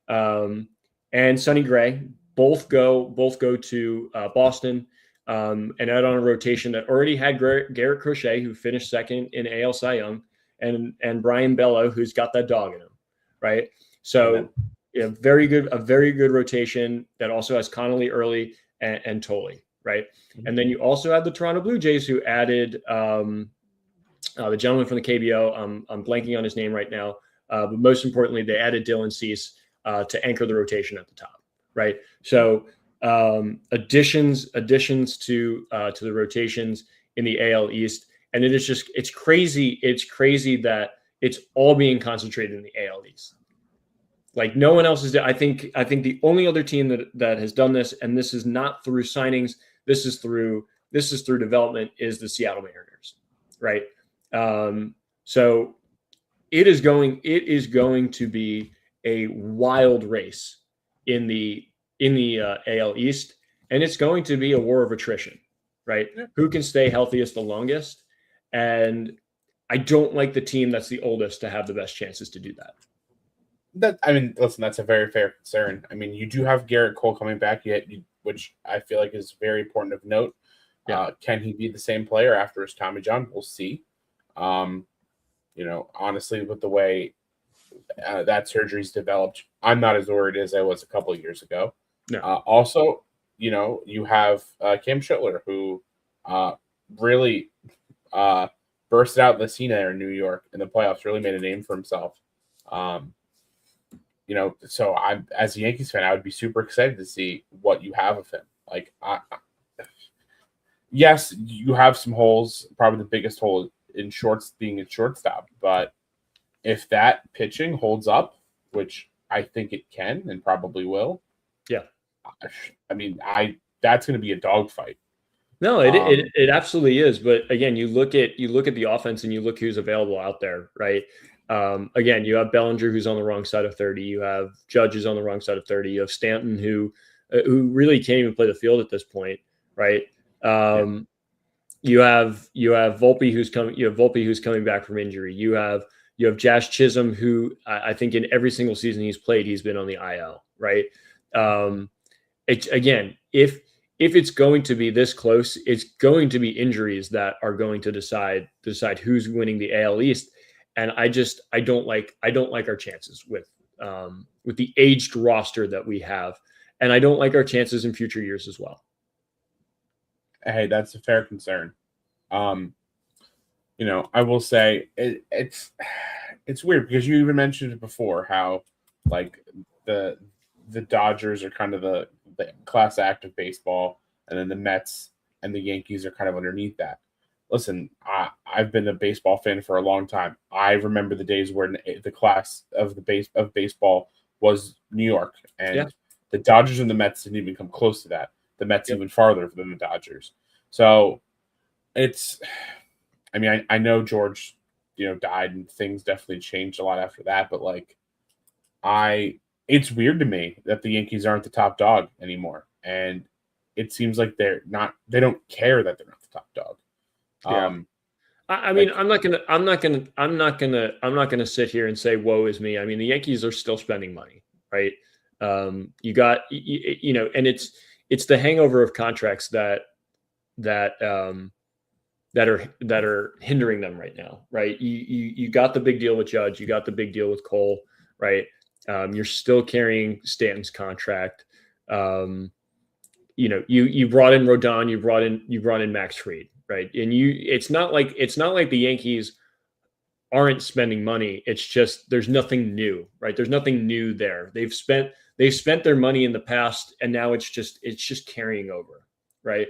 And Sonny Gray both go to Boston and add on a rotation that already had Garrett Crochet, who finished second in AL Cy Young, and Brian Bello, who's got that dog in him, right? So a very good rotation that also has Connolly early and Tolley, right? Mm-hmm. And then you also have the Toronto Blue Jays, who added the gentleman from the KBO. I'm blanking on his name right now, but most importantly, they added Dylan Cease to anchor the rotation at the top, right? So additions to the rotations in the AL East, and it's crazy. It's crazy that it's all being concentrated in the AL East. Like no one else is. I think the only other team that has done this, and this is not through signings, this is through development, is the Seattle Mariners, right? So it is going to be a wild race in the AL East, and it's going to be a war of attrition, right? Yeah. Who can stay healthiest the longest? And I don't like the team that's the oldest to have the best chances to do that. Listen, that's a very fair concern. I mean, you do have Garrett Cole coming back yet, which I feel like is very important of note. Yeah. Can he be the same player after his Tommy John? We'll see. Honestly, with the way that surgery's developed, I'm not as worried as I was a couple of years ago. No. Also, you have Cam Schittler, who really bursted out in the scene there in New York in the playoffs, really made a name for himself. so I'm as a Yankees fan, I would be super excited to see what you have of him. Like, yes, you have some holes. Probably the biggest hole in being in shortstop. But if that pitching holds up, which I think it can and probably will, Yeah. I mean, that's going to be a dogfight. No, it absolutely is. But again, you look at the offense and you look who's available out there, right? Again, you have Bellinger who's on the wrong side of 30. You have Judge who's on the wrong side of 30. You have Stanton who really can't even play the field at this point, right? You have Volpe who's coming. You have Volpe who's coming back from injury. You have Jazz Chisholm who I think in every single season he's played, he's been on the IL, right? Again, if it's going to be this close, it's going to be injuries that are going to decide who's winning the AL East. And I don't like our chances with the aged roster that we have, and I don't like our chances in future years as well. Hey, that's a fair concern. I will say it's weird because you even mentioned it before how like the Dodgers are kind of the class act of baseball, and then the Mets and the Yankees are kind of underneath that. Listen, I've been a baseball fan for a long time. I remember the days where the class of baseball was New York, and the Dodgers and the Mets didn't even come close to that. The Mets even farther than the Dodgers. So I know George, died and things definitely changed a lot after that, but it's weird to me that the Yankees aren't the top dog anymore. And it seems like they don't care that they're not the top dog. Yeah. I'm not gonna sit here and say woe is me. I mean, the Yankees are still spending money, right? You got, and it's the hangover of contracts that are hindering them right now, right? You got the big deal with Judge, you got the big deal with Cole, right? You're still carrying Stanton's contract. You brought in Rodon, you brought in Max Fried, right? And it's not like the Yankees aren't spending money. It's just there's nothing new, right? There's nothing new there. They've spent their money in the past, and now it's just carrying over, right?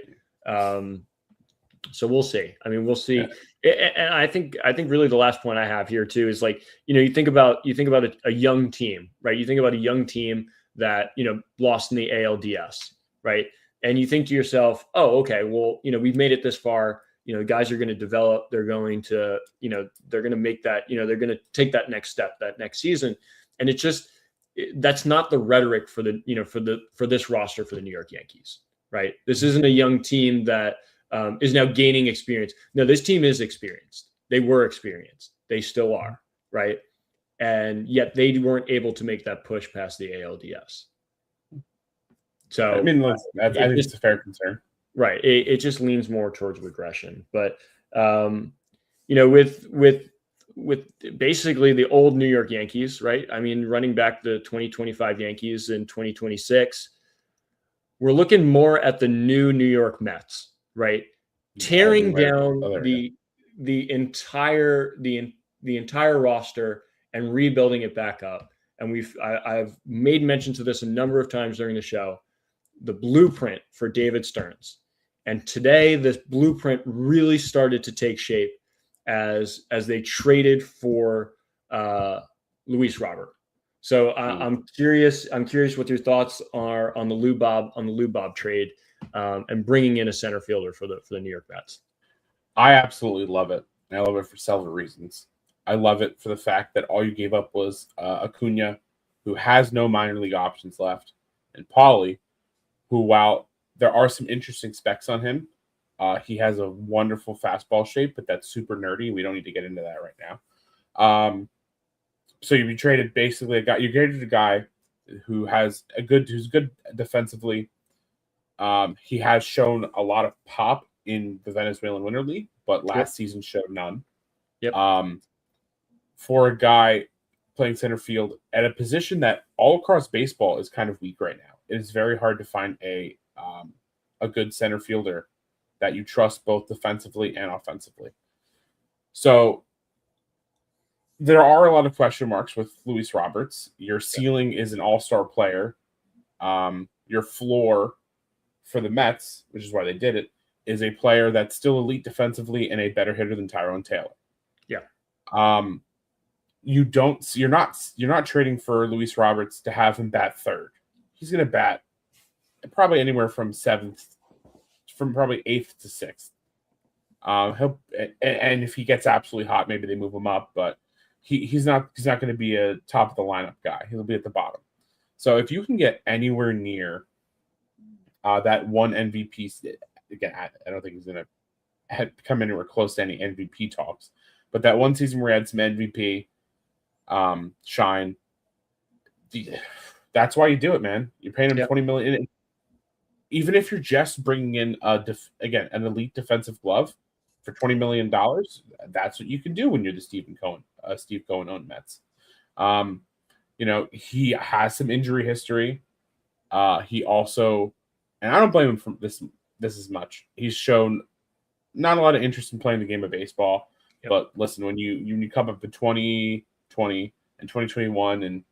So we'll see. I mean, we'll see. Yeah. And I think really the last point I have here too is you think about a young team, right? You think about a young team that lost in the ALDS, right? And you think to yourself, oh, okay, well, we've made it this far. Guys are going to develop. They're going to, they're going to make that, they're going to take that next step that next season. And that's not the rhetoric for for this roster for the New York Yankees, right? This isn't a young team that is now gaining experience. No, this team is experienced. They were experienced. They still are, right? And yet they weren't able to make that push past the ALDS. So I think it's a fair concern, right? It just leans more towards regression. But with basically the old New York Yankees, right? I mean, running back the 2025 Yankees in 2026, we're looking more at the new New York Mets, right? Tearing down the entire roster and rebuilding it back up. And I've made mention to this a number of times during the show, the blueprint for David Stearns. And today this blueprint really started to take shape as they traded for Luis Robert. So I'm curious what your thoughts are on the Lou Bob trade and bringing in a center fielder for the New York Mets. I absolutely love it. I love it for several reasons. I love it for the fact that all you gave up was Acuna, who has no minor league options left, and Pauly, who, while there are some interesting specs on him, he has a wonderful fastball shape, but that's super nerdy. We don't need to get into that right now. So you traded basically you traded a guy who's good defensively. He has shown a lot of pop in the Venezuelan Winter League, but last season showed none. Yep. For a guy playing center field at a position that all across baseball is kind of weak right now, it is very hard to find a good center fielder that you trust both defensively and offensively. So there are a lot of question marks with Luis Roberts. Your ceiling is an all-star player. Your floor for the Mets, which is why they did it, is a player that's still elite defensively and a better hitter than Tyrone Taylor. Yeah. You're not trading for Luis Roberts to have him bat third. He's going to bat probably anywhere from probably eighth to sixth. And if he gets absolutely hot, maybe they move him up, but he's not going to be a top of the lineup guy. He'll be at the bottom. So if you can get anywhere near that one MVP, again, I don't think he's going to come anywhere close to any MVP talks, but that one season where he had some MVP shine, that's why you do it, man. You're paying him $20 million. Even if you're just bringing in an elite defensive glove for $20 million, that's what you can do when you're the Steve Cohen-owned Mets. He has some injury history. He also, and I don't blame him for this as much. He's shown not a lot of interest in playing the game of baseball. Yep. But listen, when you come up to 2020 and 2021, and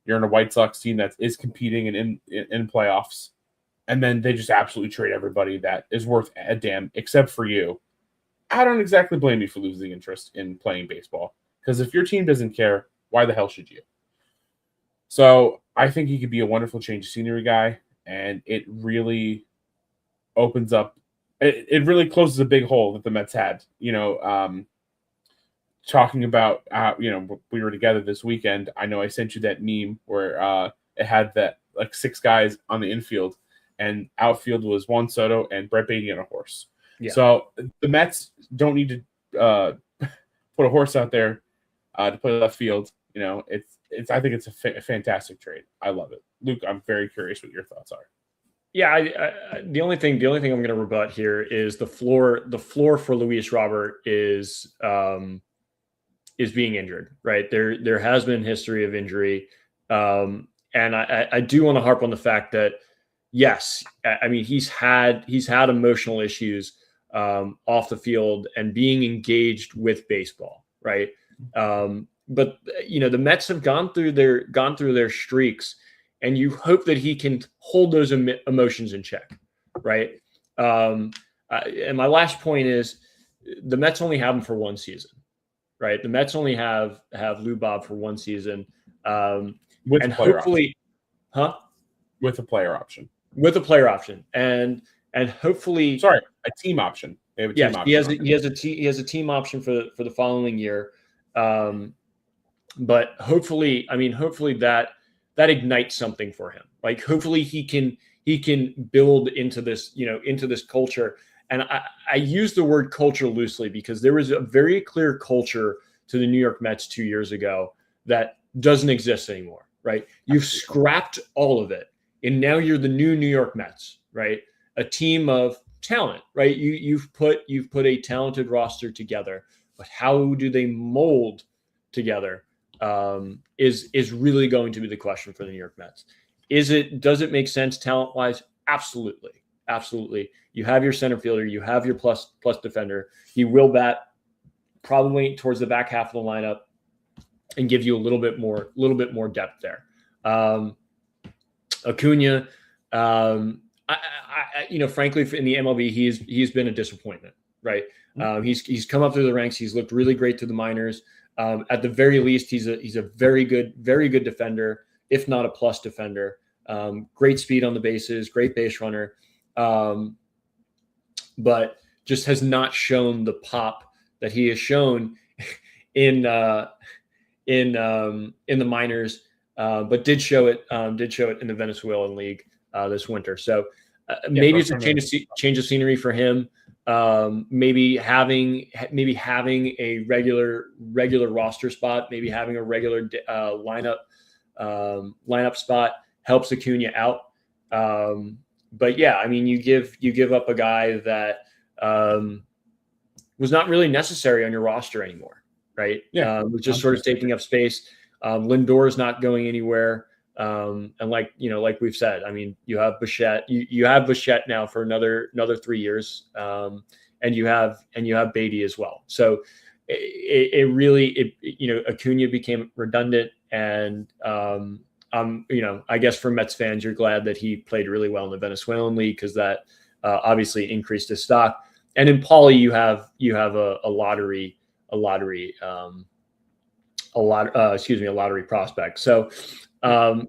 you're in a White Sox team that is competing and in playoffs, and then they just absolutely trade everybody that is worth a damn except for you, I don't exactly blame you for losing interest in playing baseball. Because if your team doesn't care, why the hell should you? So I think he could be a wonderful change of scenery guy, and it really opens up. It really closes a big hole that the Mets had. Talking about we were together this weekend. I know I sent you that meme where it had that like 6 guys on the infield, and outfield was Juan Soto and Brett Beatty on a horse. Yeah. So the Mets don't need to put a horse out there to play left field. I think it's a fantastic trade. I love it. Luke, I'm very curious what your thoughts are. Yeah, the only thing I'm going to rebut here is the floor. The floor for Luis Robert is being injured, right? There has been history of injury, and I do want to harp on the fact that yes, I mean he's had emotional issues off the field and being engaged with baseball, right? But the Mets have gone through their streaks, and you hope that he can hold those emotions in check, right? And my last point is the Mets only have him for one season, right? The Mets only have Lou Bob for one season, with and hopefully, option. With a player option, and hopefully, a team option. He has a team option for the following year. But hopefully that ignites something for him. Like hopefully he can build into this culture. And I use the word culture loosely because there was a very clear culture to the New York Mets 2 years ago that doesn't exist anymore, right? You've scrapped all of it, and now you're the new New York Mets, right? A team of talent, right? You've put a talented roster together, but how do they mold together is really going to be the question for the New York Mets. Does it make sense talent-wise? Absolutely. You have your center fielder, you have your plus defender. He will bat probably towards the back half of the lineup and give you a little bit more depth there. Acuna, frankly, in the MLB, he's been a disappointment, right? He's come up through the ranks. He's looked really great through the minors. At the very least, he's a very good defender, if not a plus defender. Great speed on the bases, great base runner, but just has not shown the pop that he has shown in the minors, but did show it in the Venezuelan League this winter. So maybe it's a change of scenery for him. Maybe having a regular roster spot, maybe having a regular lineup spot helps Acuna out. But yeah, I mean, you give up a guy that was not really necessary on your roster anymore, right? Yeah, was just sort of taking up space. Lindor is not going anywhere. And like we've said, I mean, you have Bichette, you have Bichette now for another 3 years. And you have Beatty as well. So Acuna became redundant, and I guess for Mets fans, you're glad that he played really well in the Venezuelan league, because that obviously increased his stock. And in Paulie, you have a lottery prospect. So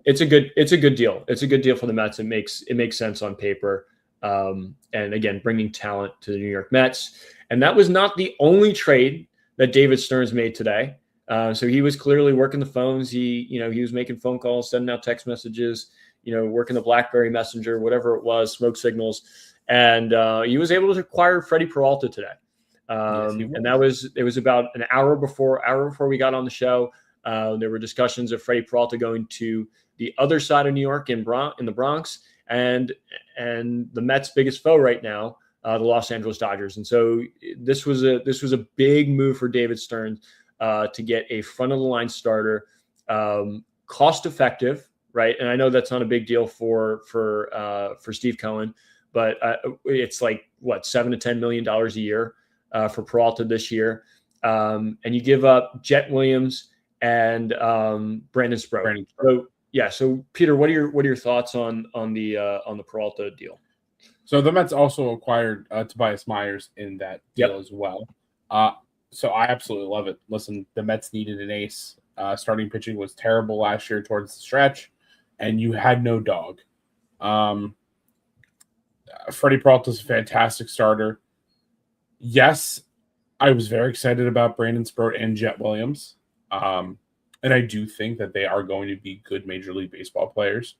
it's a good deal. It's a good deal for the Mets. It makes sense on paper. And again, bringing talent to the New York Mets. And that was not the only trade that David Stearns made today. So he was clearly working the phones. He was making phone calls, sending out text messages, working the BlackBerry Messenger, whatever it was, smoke signals. And he was able to acquire Freddie Peralta today. And it was about an hour before we got on the show. There were discussions of Freddie Peralta going to the other side of New York in the Bronx, and the Mets' biggest foe right now, the Los Angeles Dodgers. And so this was a big move for David Stearns to get a front of the line starter, cost effective, right? And I know that's not a big deal for Steve Cohen, but it's like what, $7 to $10 million a year for Peralta this year, and you give up Jet Williams and Brandon Sproat. So Peter, what are your thoughts on the Peralta deal? So the Mets also acquired Tobias Myers in that deal as well. So I absolutely love it. Listen, the Mets needed an ace. Starting pitching was terrible last year towards the stretch, and you had no dog. Freddie Peralta is a fantastic starter. Yes, I was very excited about Brandon Sproat and Jet Williams. And I do think that they are going to be good Major League Baseball players.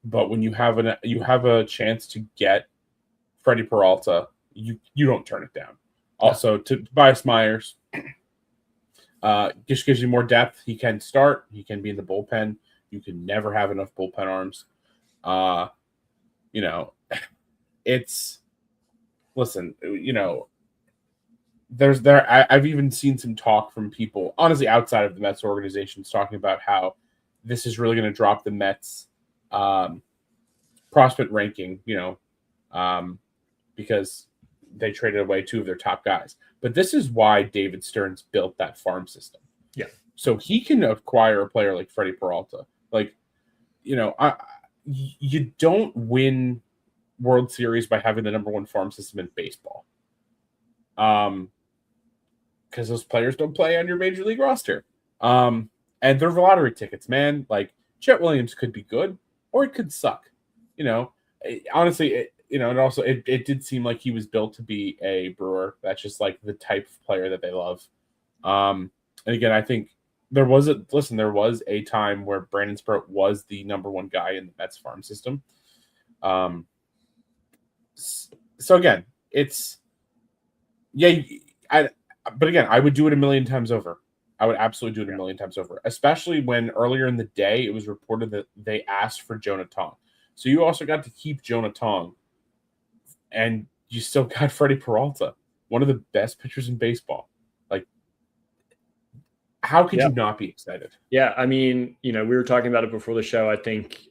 But when you have a chance to get Freddie Peralta, you don't turn it down. Also, to Tobias Myers, just gives you more depth. He can start. He can be in the bullpen. You can never have enough bullpen arms. I've even seen some talk from people, honestly, outside of the Mets organizations, talking about how this is really going to drop the Mets prospect ranking, because they traded away two of their top guys. But this is why David Stearns built that farm system. Yeah. So he can acquire a player like Freddie Peralta. You don't win World Series by having the number one farm system in baseball. Because those players don't play on your major league roster. And they're lottery tickets, man. Like, Chet Williams could be good or it could suck. Honestly, it did seem like he was built to be a Brewer. That's just like the type of player that they love. And again, I think there was a time where Brandon Sproat was the number one guy in the Mets farm system. So again, but again, I would do it a million times over. I would absolutely do it a million times over, especially when earlier in the day it was reported that they asked for Jonah Tong. So you also got to keep Jonah Tong, and you still got Freddie Peralta, one of the best pitchers in baseball. Like, how could you not be excited? Yeah, I mean, we were talking about it before the show. I think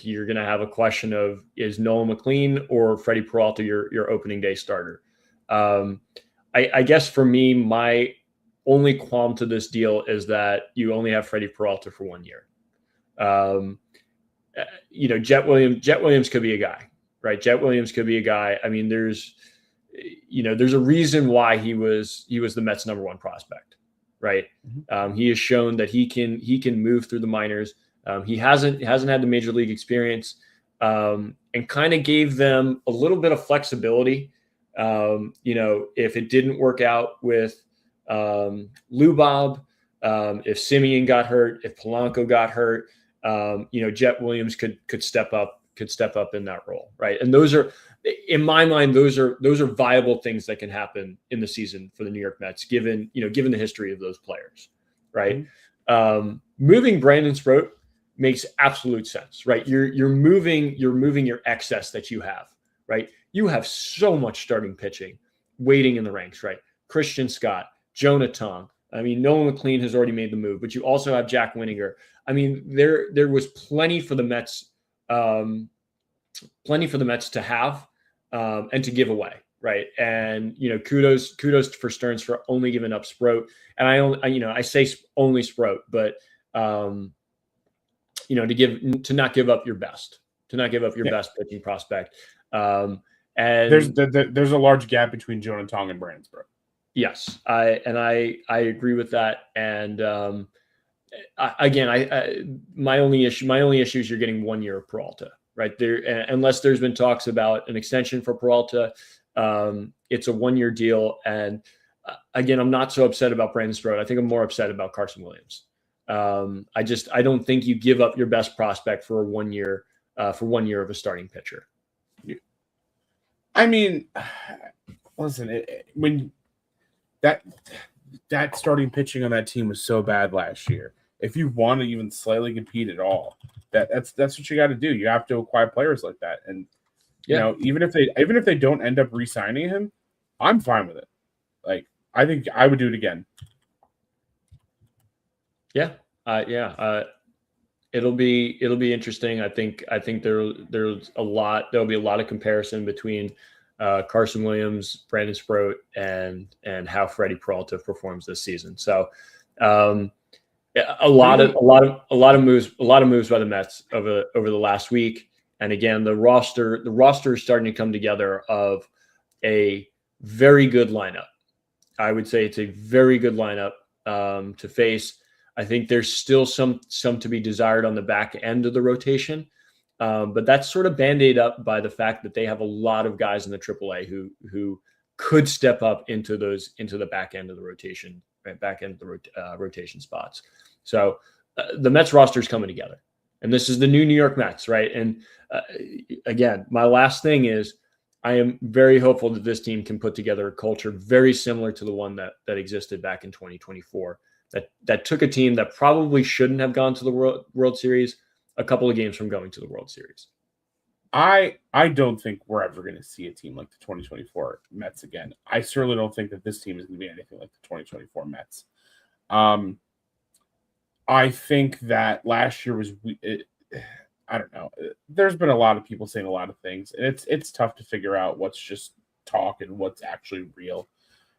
you're going to have a question of, is Nolan McLean or Freddie Peralta your opening day starter? I guess for me, my only qualm to this deal is that you only have Freddie Peralta for 1 year. Jet Williams could be a guy, right? Jet Williams could be a guy. I mean, there's a reason why he was the Mets' number one prospect, right? Mm-hmm. He has shown that he can move through the minors. He hasn't had the major league experience, and kind of gave them a little bit of flexibility. If it didn't work out with Lubob, if Simeon got hurt, if Polanco got hurt, Jet Williams could step up in that role, right? And those are, in my mind, those are viable things that can happen in the season for the New York Mets, given the history of those players, right? Mm-hmm. Moving Brandon Sproat makes absolute sense, right? You're moving your excess that you have, right? You have so much starting pitching waiting in the ranks, right? Christian Scott, Jonah Tong. I mean, Nolan McLean has already made the move, but you also have Jack Winninger. I mean, there was plenty for the Mets to have and to give away, right? And kudos for Stearns for only giving up Sproat. And I say only Sproat, but to not give up your best, best pitching prospect. And there's a large gap between Jonah Tong and Brandon Sproat. Yes, I agree with that. And my only issue is you're getting 1 year of Peralta, right there, unless there's been talks about an extension for Peralta. It's a 1 year deal, and again, I'm not so upset about Brandon Sproat. I think I'm more upset about Carson Williams. I don't think you give up your best prospect for 1 year of a starting pitcher. I mean, listen, when that starting pitching on that team was so bad last year. If you want to even slightly compete at all, that's what you got to do. You have to acquire players like that, and even if they don't end up re-signing him, I'm fine with it. Like, I think I would do it again. Yeah. It'll be interesting. I think there'll be a lot of comparison between Carson Williams, Brandon Sproat, and how Freddie Peralta performs this season. So a lot of moves by the Mets over the last week. And again, the roster is starting to come together of a very good lineup. I would say it's a very good lineup to face. I think there's still some to be desired on the back end of the rotation. But that's sort of band-aid up by the fact that they have a lot of guys in the AAA who could step up into the back end of the rotation, right? Back end of the rotation spots. So the Mets roster is coming together, and this is the new New York Mets, right? And again, my last thing is I am very hopeful that this team can put together a culture very similar to the one that existed back in 2024. That took a team that probably shouldn't have gone to the World Series a couple of games from going to the World Series. I don't think we're ever going to see a team like the 2024 Mets again. I certainly don't think that this team is going to be anything like the 2024 Mets. I think that last year was I don't know. There's been a lot of people saying a lot of things, and it's tough to figure out what's just talk and what's actually real.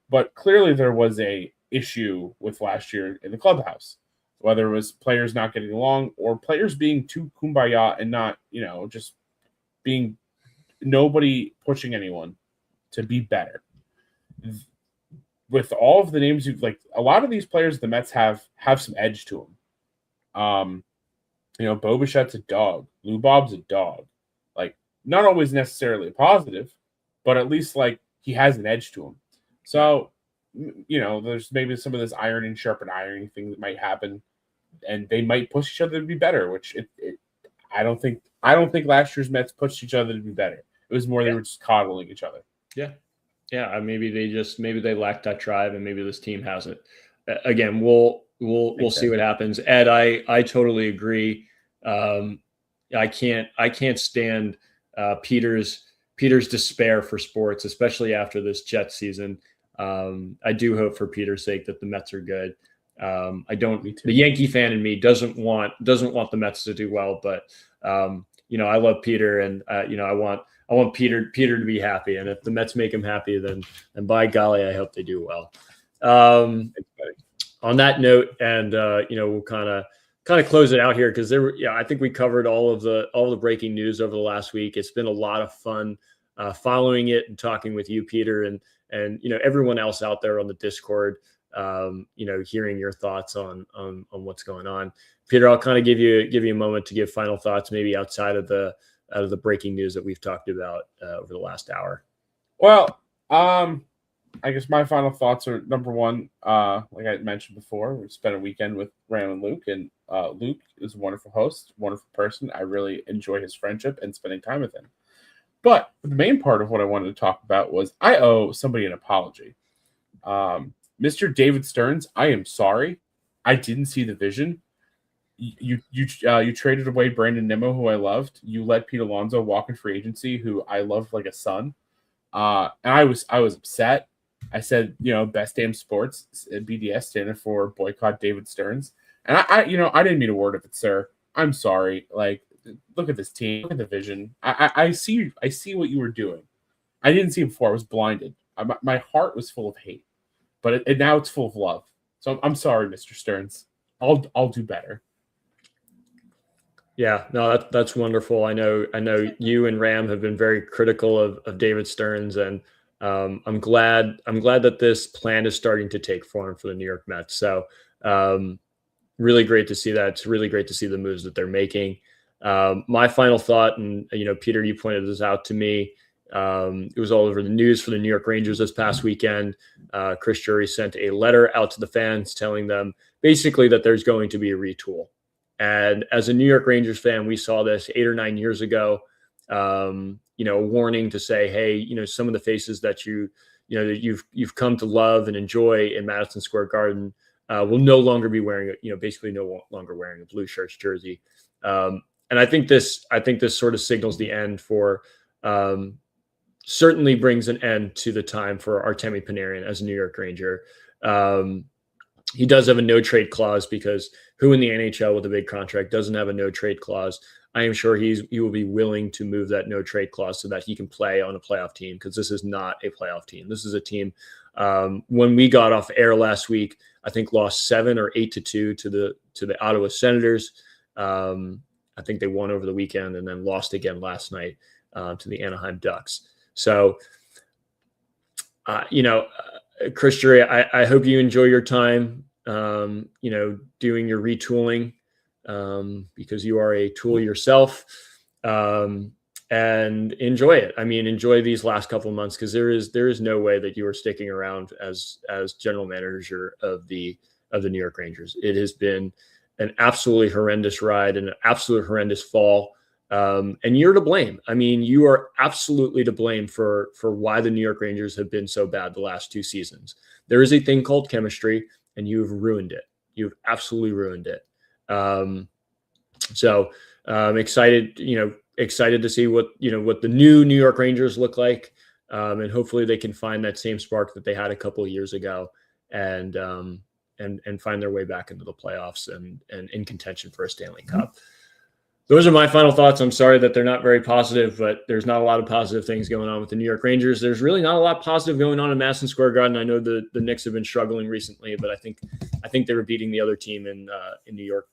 But clearly there was a issue with last year in the clubhouse, whether it was players not getting along or players being too kumbaya and not, just being nobody pushing anyone to be better. With all of the names a lot of these players, the Mets have some edge to them. Bo Bichette's a dog. Lou Bob's a dog. Like, not always necessarily a positive, but at least he has an edge to him. So, there's maybe some of this iron and sharpen iron thing that might happen, and they might push each other to be better, which I don't think last year's Mets pushed each other to be better. It was more they were just coddling each other. Yeah. Yeah. Maybe they lack that drive, and maybe this team has it. Again, we'll see what happens. Ed, I totally agree. I can't stand Peter's despair for sports, especially after this Jets season. I do hope for Peter's sake that the Mets are good. The Yankee fan in me doesn't want the Mets to do well, but I love Peter, and I want Peter to be happy. And if the Mets make him happy, then by golly, I hope they do well. On that note, and we'll kind of close it out here, because I think we covered all of the breaking news over the last week. It's been a lot of fun following it and talking with you, Peter, and everyone else out there on the Discord. Hearing your thoughts on what's going on. Peter, I'll kind of give you a moment to give final thoughts, maybe outside of the breaking news that we've talked about over the last hour. Well, I guess my final thoughts are, number one, like I mentioned before, we spent a weekend with Ryan and Luke, and Luke is a wonderful host, wonderful person. I really enjoy his friendship and spending time with him. But the main part of what I wanted to talk about was I owe somebody an apology. Mr. David Stearns, I am sorry. I didn't see the vision. You traded away Brandon Nimmo, who I loved. You let Pete Alonso walk in free agency, who I loved like a son. And I was upset. I said, best damn sports, BDS, standing for boycott David Stearns. And I didn't mean a word of it, sir. I'm sorry. Look at this team. Look at the vision. I see what you were doing. I didn't see him before. I was blinded. My heart was full of hate, but now it's full of love. So I'm sorry, Mr. Stearns. I'll do better. Yeah, no, that's wonderful. I know you and Ram have been very critical of David Stearns, and I'm glad that this plan is starting to take form for the New York Mets. So really great to see that. It's really great to see the moves that they're making. My final thought, and Peter, you pointed this out to me. It was all over the news for the New York Rangers this past weekend. Chris Drury sent a letter out to the fans telling them basically that there's going to be a retool. And as a New York Rangers fan, we saw this 8 or 9 years ago, a warning to say, hey, some of the faces that that you've come to love and enjoy in Madison Square Garden will no longer be wearing basically no longer wearing a blue shirts jersey. And I think this sort of signals the end for, certainly brings an end to the time for Artemi Panarin as a New York Ranger. He does have a no trade clause, because who in the NHL with a big contract doesn't have a no trade clause? I am sure he will be willing to move that no trade clause so that he can play on a playoff team, because this is not a playoff team. This is a team. When we got off air last week, I think lost 7 or 8-2 to the Ottawa Senators. I think they won over the weekend and then lost again last night to the Anaheim Ducks. So, Chris Drury, I hope you enjoy your time, doing your retooling, because you are a tool yourself, and enjoy it. I mean, enjoy these last couple of months, because there is no way that you are sticking around as general manager of the New York Rangers. It has been an absolutely horrendous ride and an absolute horrendous fall. And you're to blame. I mean, you are absolutely to blame for why the New York Rangers have been so bad the last 2 seasons. There is a thing called chemistry, and you've ruined it. You've absolutely ruined it. So I'm excited to see what the new New York Rangers look like. And hopefully they can find that same spark that they had a couple of years ago, and find their way back into the playoffs and in contention for a Stanley Cup. Those are my final thoughts. I'm sorry that they're not very positive, but there's not a lot of positive things going on with the New York Rangers. There's really not a lot positive going on in Madison Square Garden. I know the Knicks have been struggling recently, but I think they were beating the other team in New York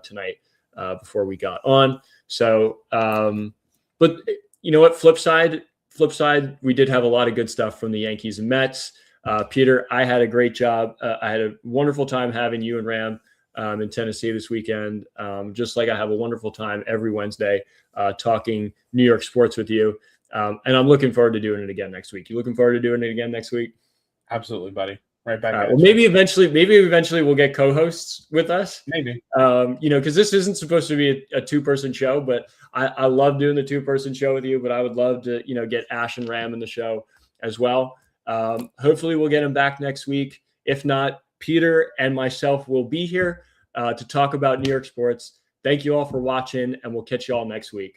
tonight before we got on. So, but you know what? Flip side, we did have a lot of good stuff from the Yankees and Mets. Peter, I had a great job. I had a wonderful time having you and Ram in Tennessee this weekend, just like I have a wonderful time every Wednesday talking New York sports with you. And I'm looking forward to doing it again next week. You looking forward to doing it again next week? Absolutely, buddy. Right back. Well, maybe eventually we'll get co-hosts with us. Maybe. Because this isn't supposed to be a 2-person show, but I love doing the 2-person show with you. But I would love to, get Ash and Ram in the show as well. Hopefully we'll get them back next week. If not, Peter and myself will be here to talk about New York sports. Thank you all for watching, and we'll catch you all next week.